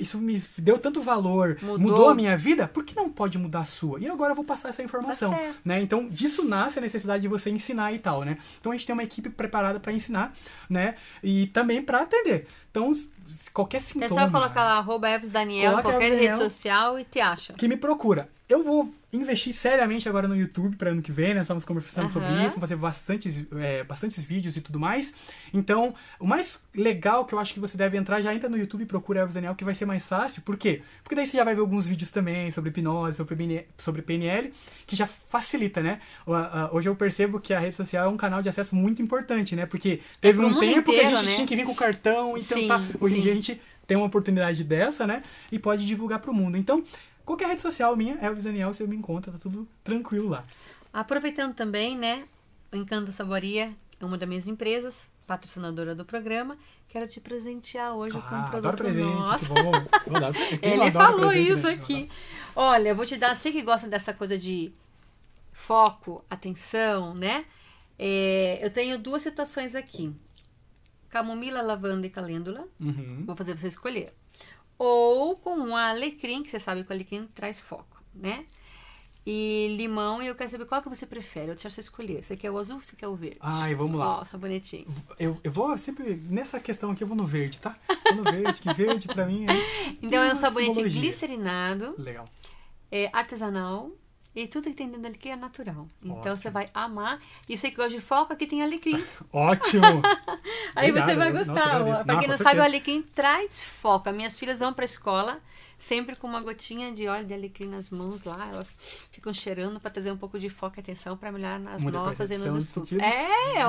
[SPEAKER 2] isso me deu tanto valor, mudou a minha vida, por que não pode mudar a sua? E agora eu vou passar essa informação, né? Então, disso nasce a necessidade de você ensinar e tal, né? Então, a gente tem uma equipe preparada para ensinar, né? E também para atender. Então, qualquer sintoma...
[SPEAKER 1] É só colocar lá, @ElvisDaniel em qualquer rede social e te acha.
[SPEAKER 2] Que me procura. Eu vou investir seriamente agora no YouTube para ano que vem, né? Estamos conversando sobre isso, vamos fazer bastantes vídeos e tudo mais. Então, o mais legal que eu acho que você deve entrar, já entra no YouTube e procura Elvis Daniel, que vai ser mais fácil. Por quê? Porque daí você já vai ver alguns vídeos também sobre hipnose, sobre PNL, que já facilita, né? Hoje eu percebo que a rede social é um canal de acesso muito importante, né? Porque teve um tempo que a gente tinha que vir com o cartão e tentar. Hoje em dia a gente tem uma oportunidade dessa, né? E pode divulgar para o mundo. Então, qualquer rede social minha, Elvis Daniel, você me encontra, tá tudo tranquilo lá.
[SPEAKER 1] Aproveitando também, né, o Encanto Saboria é uma das minhas empresas, patrocinadora do programa. Quero te presentear hoje com um produto
[SPEAKER 2] presente,
[SPEAKER 1] nosso.
[SPEAKER 2] Que bom.
[SPEAKER 1] Ele falou isso aqui. Olha, eu vou te dar, você que gosta dessa coisa de foco, atenção, né? Eu tenho 2 situações aqui. Camomila, lavanda e calêndula. Vou fazer você escolher. Ou com um alecrim, que você sabe que o alecrim traz foco, né? E limão, e eu quero saber qual que você prefere. Eu deixo você escolher. Você quer o azul ou você quer o verde?
[SPEAKER 2] Vamos lá.
[SPEAKER 1] Nossa, bonitinho.
[SPEAKER 2] Eu vou sempre, nessa questão aqui, eu vou no verde, tá? Vou no verde, que verde pra mim é isso.
[SPEAKER 1] Então é um sabonete glicerinado.
[SPEAKER 2] Legal.
[SPEAKER 1] Artesanal. E tudo que tem dentro dele que é natural. Então você vai amar. E você que gosta de foco, aqui tem alecrim.
[SPEAKER 2] Ótimo!
[SPEAKER 1] Aí
[SPEAKER 2] Obrigado,
[SPEAKER 1] você vai gostar.
[SPEAKER 2] Nossa,
[SPEAKER 1] pra quem não sabe, o alecrim traz foco. As minhas filhas vão pra escola sempre com uma gotinha de óleo de alecrim nas mãos lá. Elas ficam cheirando pra trazer um pouco de foco e atenção pra melhorar nas notas e nos estudos.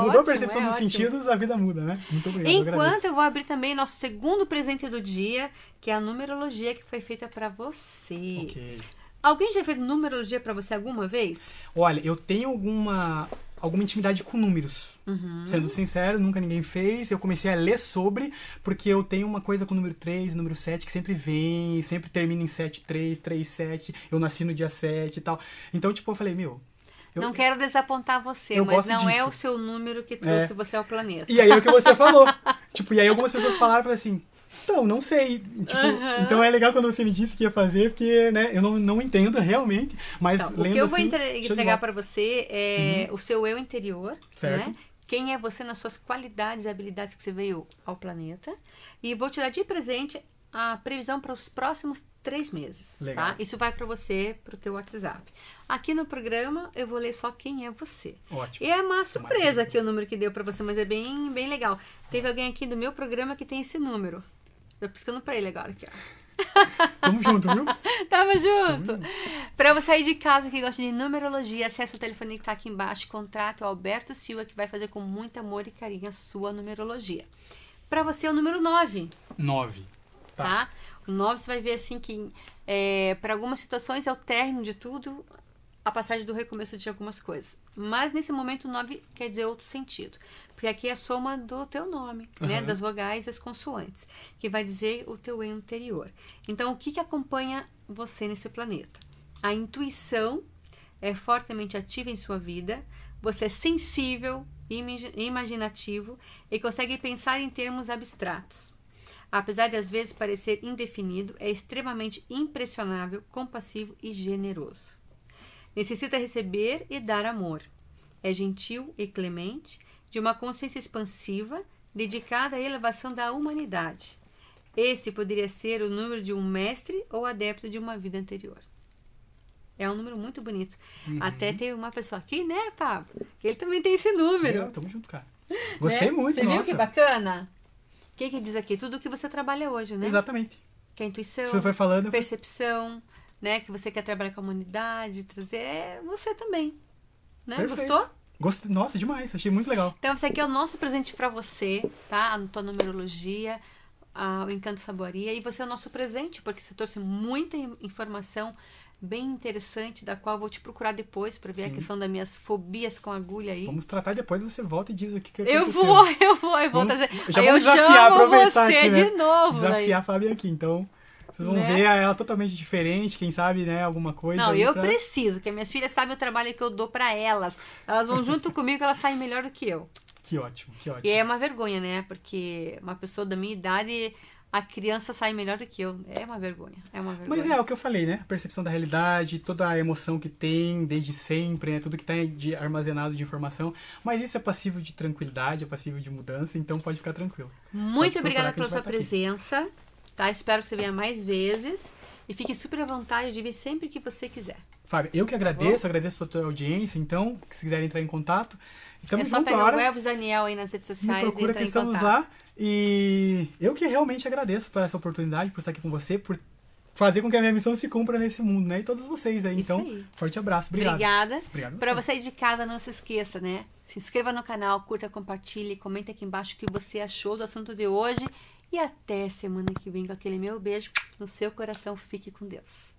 [SPEAKER 2] Mudou a percepção dos sentidos, a vida muda, né? Muito obrigado.
[SPEAKER 1] Enquanto eu vou abrir também nosso segundo presente do dia, que é a numerologia que foi feita pra você.
[SPEAKER 2] Ok.
[SPEAKER 1] Alguém já fez numerologia pra você alguma vez?
[SPEAKER 2] Olha, eu tenho alguma intimidade com números. Sendo sincero, nunca ninguém fez. Eu comecei a ler sobre, porque eu tenho uma coisa com o número 3, número 7, que sempre vem, sempre termina em 7-3, 3-7. Eu nasci no dia 7 e tal. Então, tipo, eu falei,
[SPEAKER 1] não quero desapontar você, mas não é o seu número que trouxe você ao planeta.
[SPEAKER 2] E aí, o que você falou. E aí algumas pessoas falaram, falaram assim... Então, não sei. Então é legal quando você me disse que ia fazer, porque, né, eu não entendo realmente, mas
[SPEAKER 1] então,
[SPEAKER 2] lendo
[SPEAKER 1] o que eu vou
[SPEAKER 2] assim,
[SPEAKER 1] entregar para você é o seu eu interior,
[SPEAKER 2] certo.
[SPEAKER 1] Né? Quem é você nas suas qualidades e habilidades que você veio ao planeta. E vou te dar de presente a previsão para os próximos 3 meses.
[SPEAKER 2] Legal.
[SPEAKER 1] Tá? Isso vai para você, para o teu WhatsApp. Aqui no programa eu vou ler só quem é você.
[SPEAKER 2] Ótimo.
[SPEAKER 1] E é uma surpresa aqui o número que deu para você, mas é bem, bem legal. Teve alguém aqui do meu programa que tem esse número. Tô piscando pra ele agora aqui, ó.
[SPEAKER 2] Tamo junto, viu?
[SPEAKER 1] Tamo junto. Pra você sair de casa que gosta de numerologia, acesse o telefone que tá aqui embaixo, contrate o Alberto Silva, que vai fazer com muito amor e carinho a sua numerologia. Pra você é o número 9.
[SPEAKER 2] 9.
[SPEAKER 1] Tá? O 9 você vai ver assim que para algumas situações é o término de tudo, a passagem do recomeço de algumas coisas. Mas nesse momento o 9 quer dizer outro sentido. Porque aqui é a soma do teu nome, né? Das vogais e as consoantes, que vai dizer o teu eu interior. Então, o que acompanha você nesse planeta? A intuição é fortemente ativa em sua vida, você é sensível, imaginativo e consegue pensar em termos abstratos. Apesar de às vezes parecer indefinido, é extremamente impressionável, compassivo e generoso. Necessita receber e dar amor. É gentil e clemente, de uma consciência expansiva, dedicada à elevação da humanidade. Este poderia ser o número de um mestre ou adepto de uma vida anterior. É um número muito bonito. Até tem uma pessoa aqui, né, Pablo? Ele também tem esse número.
[SPEAKER 2] Legal, tamo junto, cara. Gostei muito,
[SPEAKER 1] Você
[SPEAKER 2] nossa.
[SPEAKER 1] viu que bacana? O que diz aqui? Tudo que você trabalha hoje, né?
[SPEAKER 2] Exatamente.
[SPEAKER 1] Que é a intuição,
[SPEAKER 2] Você foi falando, eu...
[SPEAKER 1] percepção, né? Que você quer trabalhar com a humanidade, trazer... É você também. Né?
[SPEAKER 2] Perfeito.
[SPEAKER 1] Gostou?
[SPEAKER 2] Nossa, demais. Achei muito legal.
[SPEAKER 1] Então, esse aqui é o nosso presente pra você, tá? A tua numerologia, o Encanto Saboaria. E você é o nosso presente, porque você trouxe muita informação bem interessante, da qual eu vou te procurar depois pra ver a questão das minhas fobias com agulha aí.
[SPEAKER 2] Vamos tratar depois, você volta e diz o que
[SPEAKER 1] Eu
[SPEAKER 2] aconteceu.
[SPEAKER 1] vou trazer.
[SPEAKER 2] Já
[SPEAKER 1] Aí
[SPEAKER 2] vamos
[SPEAKER 1] eu
[SPEAKER 2] desafiar,
[SPEAKER 1] chamo
[SPEAKER 2] aproveitar
[SPEAKER 1] você
[SPEAKER 2] aqui, né?
[SPEAKER 1] de novo.
[SPEAKER 2] Desafiar a Fabi aqui, então... Vocês vão ver ela totalmente diferente, quem sabe, né, alguma coisa.
[SPEAKER 1] Não,
[SPEAKER 2] aí
[SPEAKER 1] eu
[SPEAKER 2] pra...
[SPEAKER 1] preciso, porque minhas filhas sabem o trabalho que eu dou pra elas. Elas vão junto comigo, elas saem melhor do que eu.
[SPEAKER 2] Que ótimo, que ótimo.
[SPEAKER 1] E é uma vergonha, né? Porque uma pessoa da minha idade, a criança sai melhor do que eu. É uma vergonha,
[SPEAKER 2] Mas é o que eu falei, né? A percepção da realidade, toda a emoção que tem desde sempre, né? Tudo que tá armazenado de informação. Mas isso é passível de tranquilidade, é passível de mudança, então pode ficar tranquilo.
[SPEAKER 1] Muito obrigada pela sua
[SPEAKER 2] estar
[SPEAKER 1] presença, tá? Espero que você venha mais vezes. E fique super à vontade de vir sempre que você quiser.
[SPEAKER 2] Fábio, eu que agradeço, agradeço a tua audiência, então, se quiserem entrar em contato.
[SPEAKER 1] É só pegar o Elvis Daniel aí nas redes sociais e entrar em contato.
[SPEAKER 2] Lá. E eu que realmente agradeço por essa oportunidade, por estar aqui com você, por fazer com que a minha missão se cumpra nesse mundo, né? E todos vocês aí.
[SPEAKER 1] Isso
[SPEAKER 2] Então,
[SPEAKER 1] aí.
[SPEAKER 2] forte abraço. Obrigado.
[SPEAKER 1] Obrigada. Para você de casa, não se esqueça, né? Se inscreva no canal, curta, compartilhe, comenta aqui embaixo o que você achou do assunto de hoje. E até semana que vem com aquele meu beijo no seu coração. Fique com Deus.